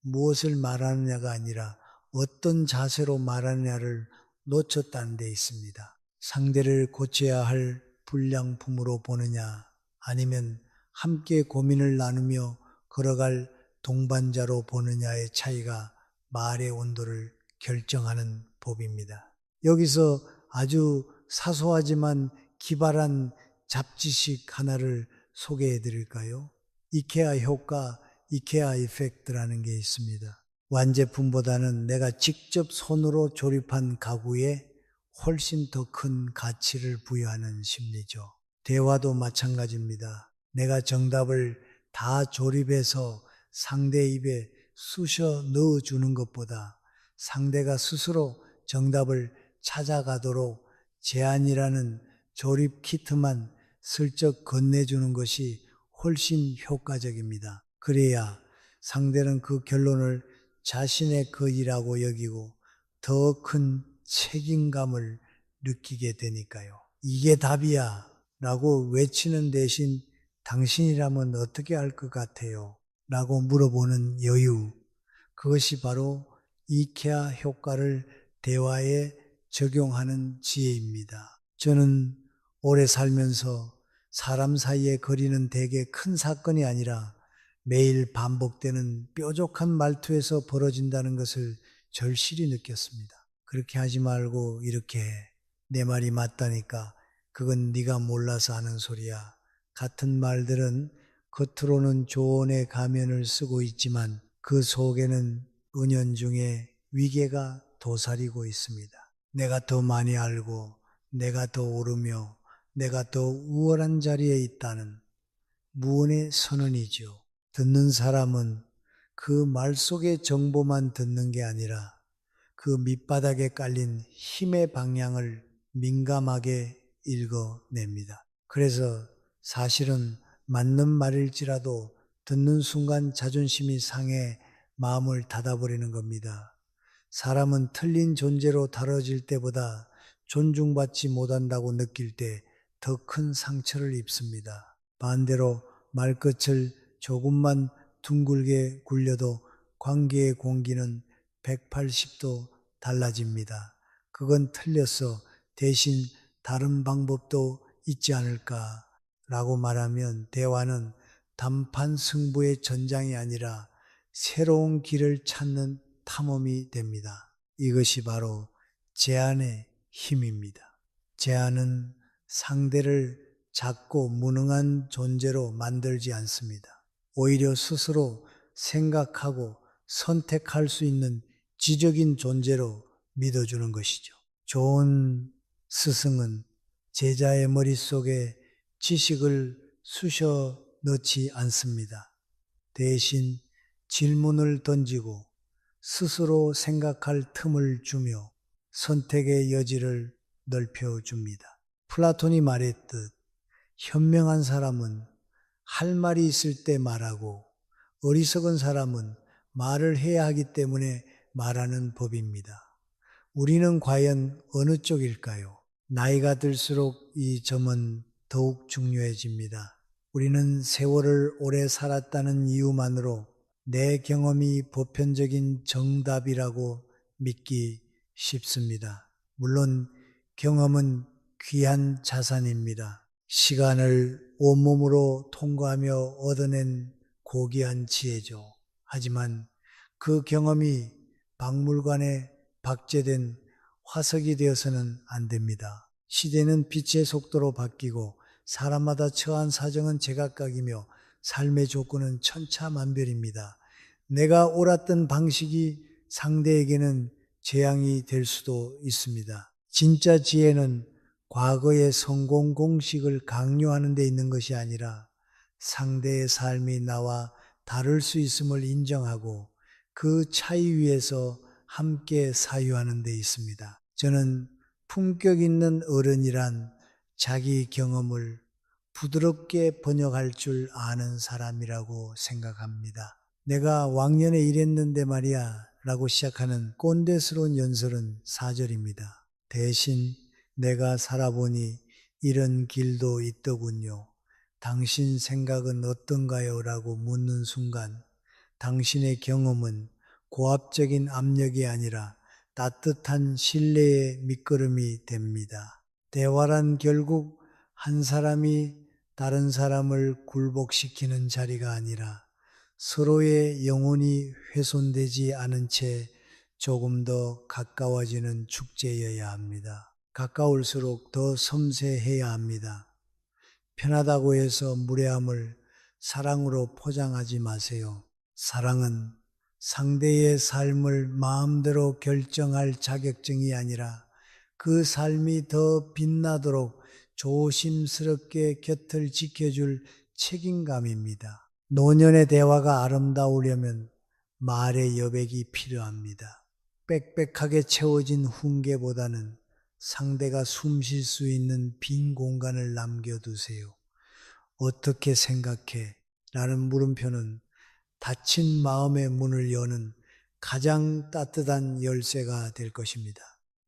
Speaker 1: 무엇을 말하느냐가 아니라 어떤 자세로 말하느냐를 놓쳤다는 데 있습니다. 상대를 고쳐야 할 불량품으로 보느냐 아니면 함께 고민을 나누며 걸어갈 동반자로 보느냐의 차이가 말의 온도를 결정하는 법입니다. 여기서 아주 사소하지만 기발한 잡지식 하나를 소개해 드릴까요? 이케아 효과, 이케아 이펙트라는 게 있습니다. 완제품보다는 내가 직접 손으로 조립한 가구에 훨씬 더 큰 가치를 부여하는 심리죠. 대화도 마찬가지입니다. 내가 정답을 다 조립해서 상대 입에 쑤셔 넣어주는 것보다 상대가 스스로 정답을 찾아가도록 제안이라는 조립 키트만 슬쩍 건네주는 것이 훨씬 효과적입니다. 그래야 상대는 그 결론을 자신의 것이라고 여기고 더 큰 책임감을 느끼게 되니까요. 이게 답이야 라고 외치는 대신 당신이라면 어떻게 할 것 같아요? 라고 물어보는 여유. 그것이 바로 이케아 효과를 대화에 적용하는 지혜입니다. 저는 오래 살면서 사람 사이의 거리는 대개 큰 사건이 아니라 매일 반복되는 뾰족한 말투에서 벌어진다는 것을 절실히 느꼈습니다. 그렇게 하지 말고 이렇게 해. 내 말이 맞다니까 그건 네가 몰라서 하는 소리야. 같은 말들은 겉으로는 조언의 가면을 쓰고 있지만 그 속에는 은연중에 위계가 도사리고 있습니다. 내가 더 많이 알고 내가 더 오르며 내가 더 우월한 자리에 있다는 무언의 선언이죠. 듣는 사람은 그 말 속의 정보만 듣는 게 아니라 그 밑바닥에 깔린 힘의 방향을 민감하게 읽어냅니다. 그래서 사실은 맞는 말일지라도 듣는 순간 자존심이 상해 마음을 닫아버리는 겁니다. 사람은 틀린 존재로 다뤄질 때보다 존중받지 못한다고 느낄 때 더 큰 상처를 입습니다. 반대로 말끝을 조금만 둥글게 굴려도 관계의 공기는 180도 달라집니다. 그건 틀렸어. 대신 다른 방법도 있지 않을까라고 말하면 대화는 단판 승부의 전장이 아니라 새로운 길을 찾는 탐험이 됩니다. 이것이 바로 제안의 힘입니다. 제안은 상대를 작고 무능한 존재로 만들지 않습니다. 오히려 스스로 생각하고 선택할 수 있는 지적인 존재로 믿어주는 것이죠. 좋은 스승은 제자의 머릿속에 지식을 쑤셔 넣지 않습니다. 대신 질문을 던지고 스스로 생각할 틈을 주며 선택의 여지를 넓혀줍니다. 플라톤이 말했듯 현명한 사람은 할 말이 있을 때 말하고 어리석은 사람은 말을 해야 하기 때문에 말하는 법입니다. 우리는 과연 어느 쪽일까요? 나이가 들수록 이 점은 더욱 중요해집니다. 우리는 세월을 오래 살았다는 이유만으로 내 경험이 보편적인 정답이라고 믿기 쉽습니다. 물론 경험은 귀한 자산입니다. 시간을 온몸으로 통과하며 얻어낸 고귀한 지혜죠. 하지만 그 경험이 박물관에 박제된 화석이 되어서는 안 됩니다. 시대는 빛의 속도로 바뀌고 사람마다 처한 사정은 제각각이며 삶의 조건은 천차만별입니다. 내가 옳았던 방식이 상대에게는 재앙이 될 수도 있습니다. 진짜 지혜는 과거의 성공 공식을 강요하는 데 있는 것이 아니라 상대의 삶이 나와 다를 수 있음을 인정하고 그 차이 위에서 함께 사유하는 데 있습니다. 저는 품격 있는 어른이란 자기 경험을 부드럽게 번역할 줄 아는 사람이라고 생각합니다. 내가 왕년에 이랬는데 말이야 라고 시작하는 꼰대스러운 연설은 사절입니다. 대신 내가 살아보니 이런 길도 있더군요. 당신 생각은 어떤가요? 라고 묻는 순간 당신의 경험은 고압적인 압력이 아니라 따뜻한 신뢰의 밑거름이 됩니다. 대화란 결국 한 사람이 다른 사람을 굴복시키는 자리가 아니라 서로의 영혼이 훼손되지 않은 채 조금 더 가까워지는 축제여야 합니다. 가까울수록 더 섬세해야 합니다. 편하다고 해서 무례함을 사랑으로 포장하지 마세요. 사랑은 상대의 삶을 마음대로 결정할 자격증이 아니라 그 삶이 더 빛나도록 조심스럽게 곁을 지켜줄 책임감입니다. 노년의 대화가 아름다우려면 말의 여백이 필요합니다. 빽빽하게 채워진 훈계보다는 상대가 숨 쉴 수 있는 빈 공간을 남겨두세요. 어떻게 생각해? 라는 물음표는 닫힌 마음의 문을 여는 가장 따뜻한 열쇠가 될 것입니다.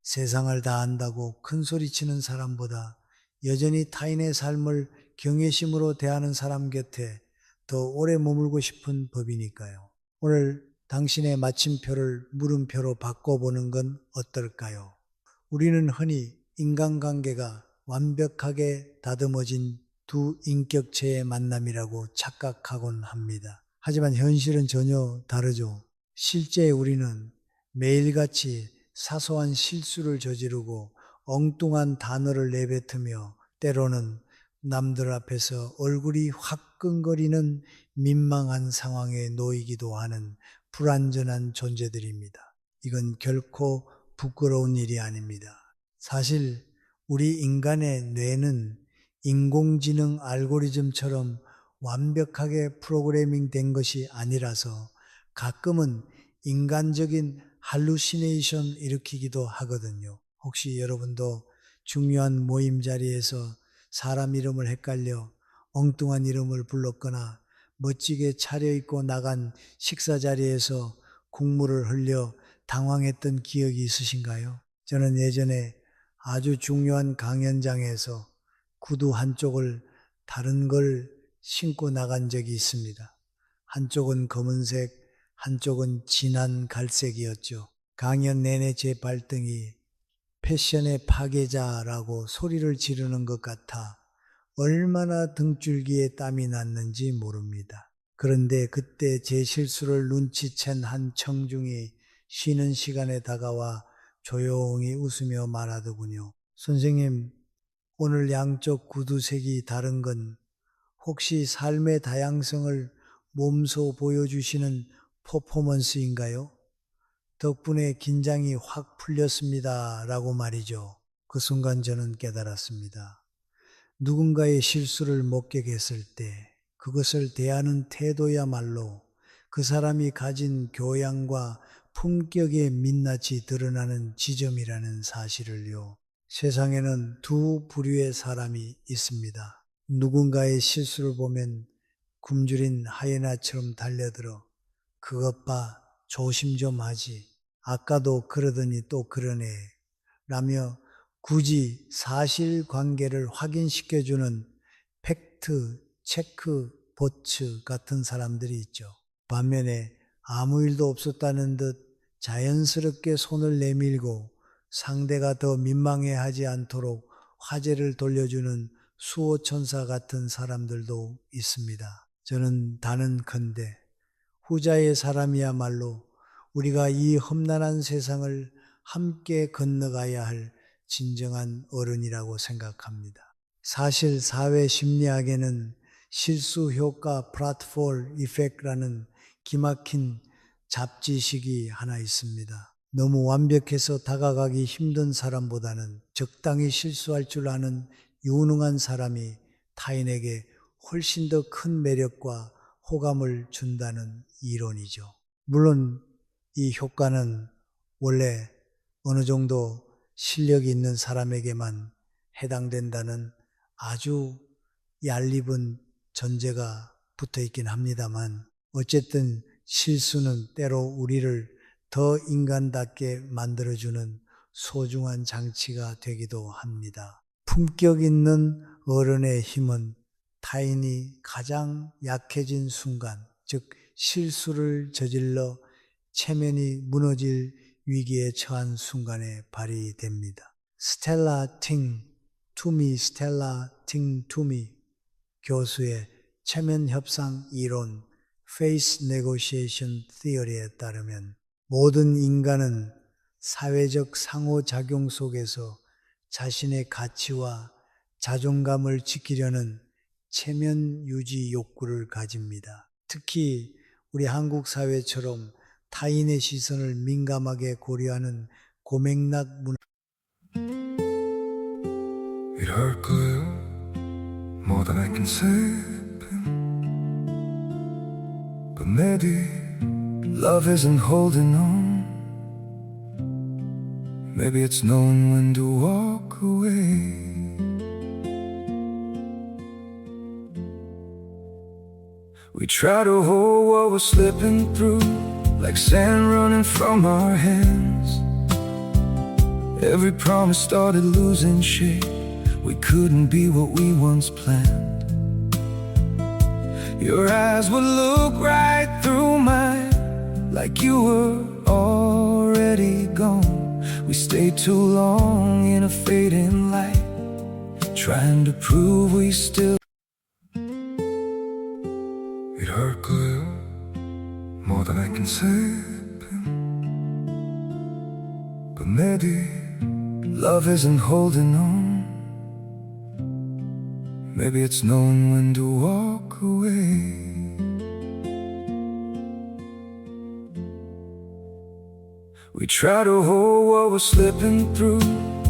Speaker 1: 세상을 다 안다고 큰 소리치는 사람보다 여전히 타인의 삶을 경외심으로 대하는 사람 곁에 더 오래 머물고 싶은 법이니까요. 오늘 당신의 마침표를 물음표로 바꿔보는 건 어떨까요? 우리는 흔히 인간관계가 완벽하게 다듬어진 두 인격체의 만남이라고 착각하곤 합니다. 하지만 현실은 전혀 다르죠. 실제 우리는 매일같이 사소한 실수를 저지르고 엉뚱한 단어를 내뱉으며 때로는 남들 앞에서 얼굴이 화끈거리는 민망한 상황에 놓이기도 하는 불완전한 존재들입니다. 이건 결코 부끄러운 일이 아닙니다. 사실 우리 인간의 뇌는 인공지능 알고리즘처럼 완벽하게 프로그래밍 된 것이 아니라서 가끔은 인간적인 할루시네이션 일으키기도 하거든요. 혹시 여러분도 중요한 모임 자리에서 사람 이름을 헷갈려 엉뚱한 이름을 불렀거나 멋지게 차려입고 나간 식사 자리에서 국물을 흘려 당황했던 기억이 있으신가요? 저는 예전에 아주 중요한 강연장에서 구두 한쪽을 다른 걸 신고 나간 적이 있습니다. 한쪽은 검은색, 한쪽은 진한 갈색이었죠. 강연 내내 제 발등이 패션의 파괴자라고 소리를 지르는 것 같아 얼마나 등줄기에 땀이 났는지 모릅니다. 그런데 그때 제 실수를 눈치챈 한 청중이 쉬는 시간에 다가와 조용히 웃으며 말하더군요. 선생님, 오늘 양쪽 구두색이 다른 건 혹시 삶의 다양성을 몸소 보여주시는 퍼포먼스인가요? 덕분에 긴장이 확 풀렸습니다. 라고 말이죠. 그 순간 저는 깨달았습니다. 누군가의 실수를 목격했을 때 그것을 대하는 태도야말로 그 사람이 가진 교양과 품격의 민낯이 드러나는 지점이라는 사실을요. 세상에는 두 부류의 사람이 있습니다. 누군가의 실수를 보면 굶주린 하이에나처럼 달려들어 그것 봐 조심 좀 하지. 아까도 그러더니 또 그러네. 라며 굳이 사실관계를 확인시켜주는 팩트, 체크, 보츠 같은 사람들이 있죠. 반면에 아무 일도 없었다는 듯 자연스럽게 손을 내밀고 상대가 더 민망해하지 않도록 화제를 돌려주는 수호천사 같은 사람들도 있습니다. 저는 단언컨대 후자의 사람이야말로 우리가 이 험난한 세상을 함께 건너가야 할 진정한 어른이라고 생각합니다. 사실 사회 심리학에는 실수 효과 플랫폼 이펙트라는 기막힌 잡지식이 하나 있습니다. 너무 완벽해서 다가가기 힘든 사람보다는 적당히 실수할 줄 아는 유능한 사람이 타인에게 훨씬 더 큰 매력과 호감을 준다는 이론이죠. 물론 이 효과는 원래 어느 정도 실력이 있는 사람에게만 해당된다는 아주 얄입은 전제가 붙어 있긴 합니다만 어쨌든 실수는 때로 우리를 더 인간답게 만들어주는 소중한 장치가 되기도 합니다. 품격 있는 어른의 힘은 타인이 가장 약해진 순간, 즉 실수를 저질러 체면이 무너질 위기에 처한 순간에 발휘됩니다. 스텔라 팅 투미 교수의 체면 협상 이론 Face Negotiation Theory에 따르면 모든 인간은 사회적 상호작용 속에서 자신의 가치와 자존감을 지키려는 체면 유지 욕구를 가집니다. 특히 우리 한국 사회처럼 타인의 시선을 민감하게 고려하는 고맥락 문화.
Speaker 2: 이럴 거야 more than I can say, but maybe love isn't holding on. Maybe it's knowing when to walk away. We try to hold what we're slipping through, like sand running from our hands. Every promise started losing shape. We couldn't be what we once planned. Your eyes would look right through mine, like you were already gone. We stayed too long in a fading light, trying to prove we still. It hurt good, more than I can say, but maybe love isn't holding on. Maybe it's knowing when to walk away. We try to hold what we're slipping through,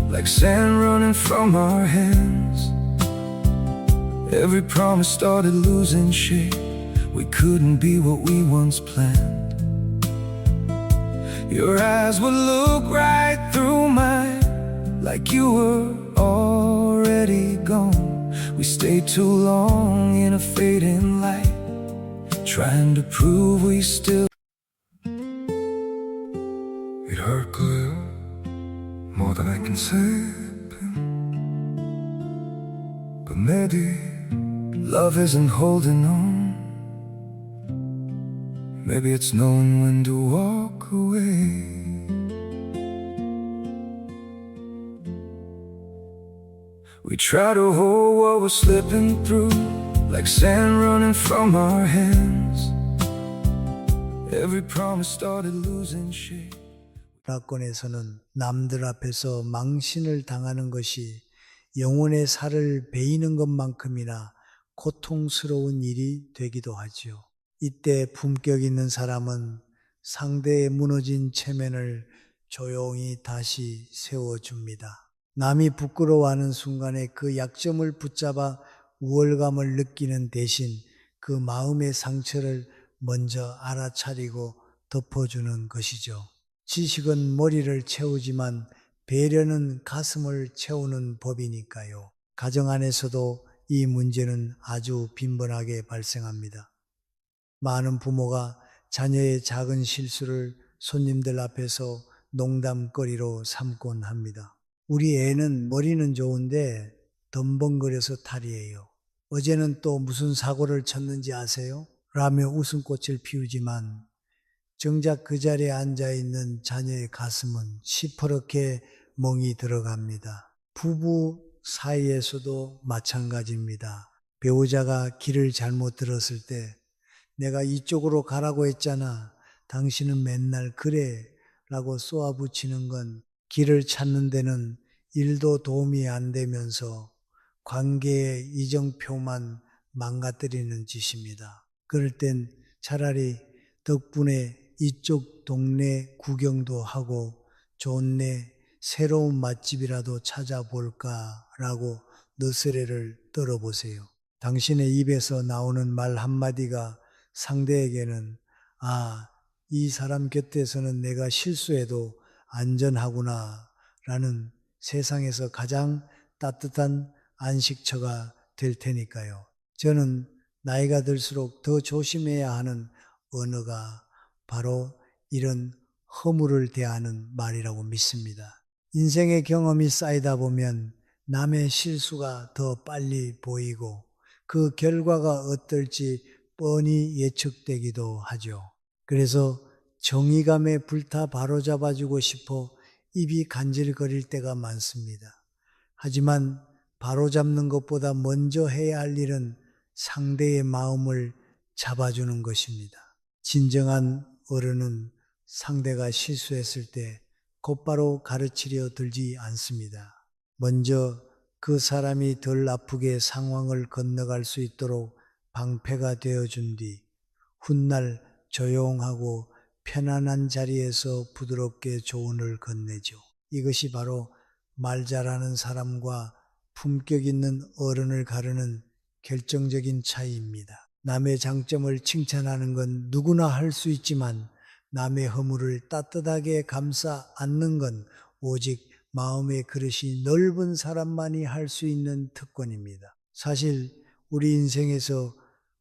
Speaker 2: like sand running from our hands. Every promise started losing shape. We couldn't be what we once planned. Your eyes would look right through mine, like you were already gone. We stayed too long in a fading light, trying to prove we still. It hurt clear, more than I can say. But maybe love isn't holding on. Maybe it's knowing when to walk away. We try to hold what we're slipping through, like sand running from our hands. Every promise started losing shape.
Speaker 1: 문화권에서는 남들 앞에서 망신을 당하는 것이 영혼의 살을 베이는 것만큼이나 고통스러운 일이 되기도 하지요. 이때 품격 있는 사람은 상대의 무너진 체면을 조용히 다시 세워줍니다. 남이 부끄러워하는 순간에 그 약점을 붙잡아 우월감을 느끼는 대신 그 마음의 상처를 먼저 알아차리고 덮어주는 것이죠. 지식은 머리를 채우지만 배려는 가슴을 채우는 법이니까요. 가정 안에서도 이 문제는 아주 빈번하게 발생합니다. 많은 부모가 자녀의 작은 실수를 손님들 앞에서 농담거리로 삼곤 합니다. 우리 애는 머리는 좋은데 덤벙거려서 탈이에요. 어제는 또 무슨 사고를 쳤는지 아세요? 라며 웃음꽃을 피우지만 정작 그 자리에 앉아있는 자녀의 가슴은 시퍼렇게 멍이 들어갑니다. 부부 사이에서도 마찬가지입니다. 배우자가 길을 잘못 들었을 때 내가 이쪽으로 가라고 했잖아. 당신은 맨날 그래 라고 쏘아붙이는 건 길을 찾는 데는 일도 도움이 안 되면서 관계의 이정표만 망가뜨리는 짓입니다. 그럴 땐 차라리 덕분에 이쪽 동네 구경도 하고 좋네 새로운 맛집이라도 찾아볼까라고 너스레를 떨어보세요. 당신의 입에서 나오는 말 한마디가 상대에게는 이 사람 곁에서는 내가 실수해도 안전하구나 라는 세상에서 가장 따뜻한 안식처가 될 테니까요. 저는 나이가 들수록 더 조심해야 하는 언어가 바로 이런 허물을 대하는 말이라고 믿습니다. 인생의 경험이 쌓이다 보면 남의 실수가 더 빨리 보이고 그 결과가 어떨지 뻔히 예측되기도 하죠. 그래서 정의감에 불타 바로잡아주고 싶어 입이 간질거릴 때가 많습니다. 하지만 바로잡는 것보다 먼저 해야 할 일은 상대의 마음을 잡아주는 것입니다. 진정한 어른은 상대가 실수했을 때 곧바로 가르치려 들지 않습니다. 먼저 그 사람이 덜 아프게 상황을 건너갈 수 있도록 방패가 되어준 뒤 훗날 조용하고 편안한 자리에서 부드럽게 조언을 건네죠. 이것이 바로 말 잘하는 사람과 품격 있는 어른을 가르는 결정적인 차이입니다. 남의 장점을 칭찬하는 건 누구나 할 수 있지만 남의 허물을 따뜻하게 감싸 안는 건 오직 마음의 그릇이 넓은 사람만이 할 수 있는 특권입니다. 사실 우리 인생에서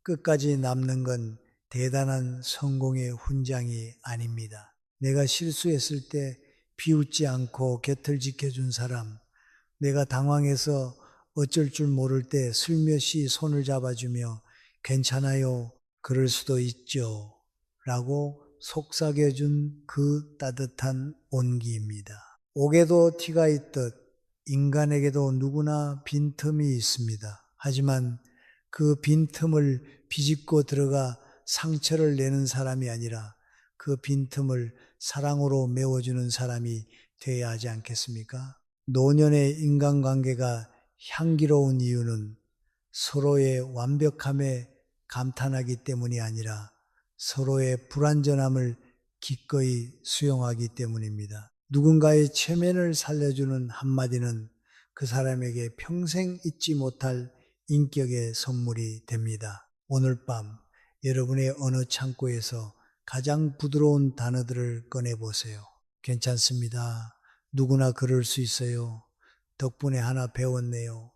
Speaker 1: 끝까지 남는 건 대단한 성공의 훈장이 아닙니다. 내가 실수했을 때 비웃지 않고 곁을 지켜준 사람, 내가 당황해서 어쩔 줄 모를 때 슬며시 손을 잡아주며 괜찮아요, 그럴 수도 있죠 라고 속삭여준 그 따뜻한 온기입니다. 옥에도 티가 있듯 인간에게도 누구나 빈틈이 있습니다. 하지만 그 빈틈을 비집고 들어가 상처를 내는 사람이 아니라 그 빈틈을 사랑으로 메워주는 사람이 되어야 하지 않겠습니까? 노년의 인간관계가 향기로운 이유는 서로의 완벽함에 감탄하기 때문이 아니라 서로의 불완전함을 기꺼이 수용하기 때문입니다. 누군가의 체면을 살려주는 한마디는 그 사람에게 평생 잊지 못할 인격의 선물이 됩니다. 오늘 밤 여러분의 어느 창고에서 가장 부드러운 단어들을 꺼내보세요. 괜찮습니다. 누구나 그럴 수 있어요. 덕분에 하나 배웠네요.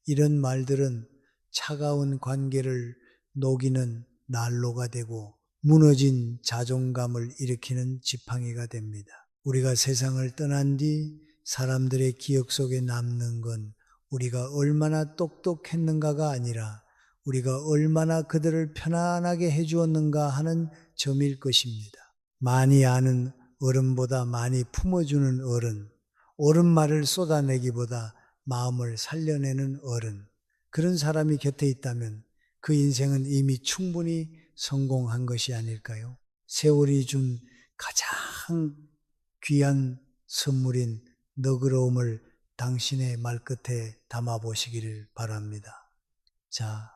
Speaker 1: 이런 말들은 차가운 관계를 녹이는 난로가 되고 무너진 자존감을 일으키는 지팡이가 됩니다. 우리가 세상을 떠난 뒤 사람들의 기억 속에 남는 건 우리가 얼마나 똑똑했는가가 아니라 우리가 얼마나 그들을 편안하게 해주었는가 하는 점일 것입니다. 많이 아는 어른보다 많이 품어주는 어른, 옳은 말을 쏟아내기보다 마음을 살려내는 어른, 그런 사람이 곁에 있다면 그 인생은 이미 충분히 성공한 것이 아닐까요? 세월이 준 가장 귀한 선물인 너그러움을 당신의 말끝에 담아보시기를 바랍니다. 자,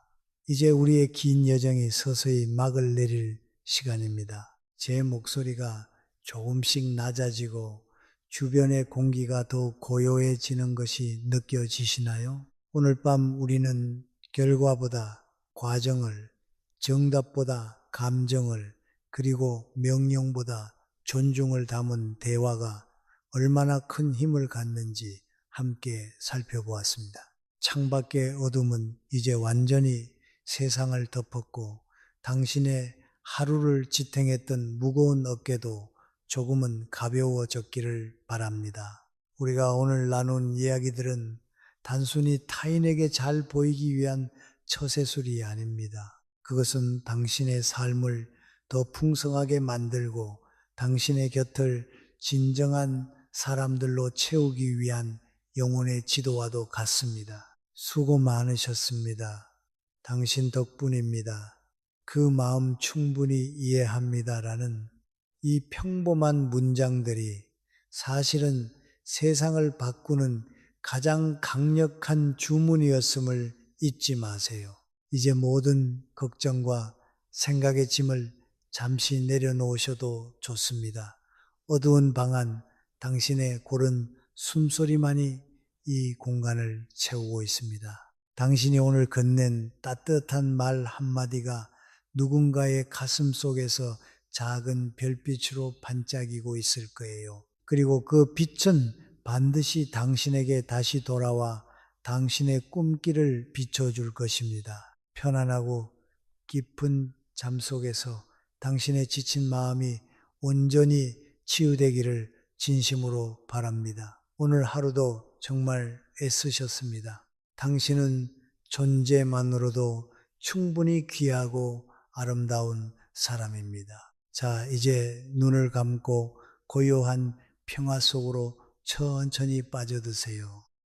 Speaker 1: 이제 우리의 긴 여정이 서서히 막을 내릴 시간입니다. 제 목소리가 조금씩 낮아지고 주변의 공기가 더 고요해지는 것이 느껴지시나요? 오늘 밤 우리는 결과보다 과정을, 정답보다 감정을, 그리고 명령보다 존중을 담은 대화가 얼마나 큰 힘을 갖는지 함께 살펴보았습니다. 창밖의 어둠은 이제 완전히 세상을 덮었고 당신의 하루를 지탱했던 무거운 어깨도 조금은 가벼워졌기를 바랍니다. 우리가 오늘 나눈 이야기들은 단순히 타인에게 잘 보이기 위한 처세술이 아닙니다. 그것은 당신의 삶을 더 풍성하게 만들고 당신의 곁을 진정한 사람들로 채우기 위한 영혼의 지도와도 같습니다. 수고 많으셨습니다. 당신 덕분입니다. 그 마음 충분히 이해합니다라는 이 평범한 문장들이 사실은 세상을 바꾸는 가장 강력한 주문이었음을 잊지 마세요. 이제 모든 걱정과 생각의 짐을 잠시 내려놓으셔도 좋습니다. 어두운 방 안 당신의 고른 숨소리만이 이 공간을 채우고 있습니다. 당신이 오늘 건넨 따뜻한 말 한마디가 누군가의 가슴 속에서 작은 별빛으로 반짝이고 있을 거예요. 그리고 그 빛은 반드시 당신에게 다시 돌아와 당신의 꿈길을 비춰줄 것입니다. 편안하고 깊은 잠 속에서 당신의 지친 마음이 온전히 치유되기를 진심으로 바랍니다. 오늘 하루도 정말 애쓰셨습니다. 당신은 존재만으로도 충분히 귀하고 아름다운 사람입니다. 자, 이제 눈을 감고 고요한 평화 속으로 천천히 빠져드세요.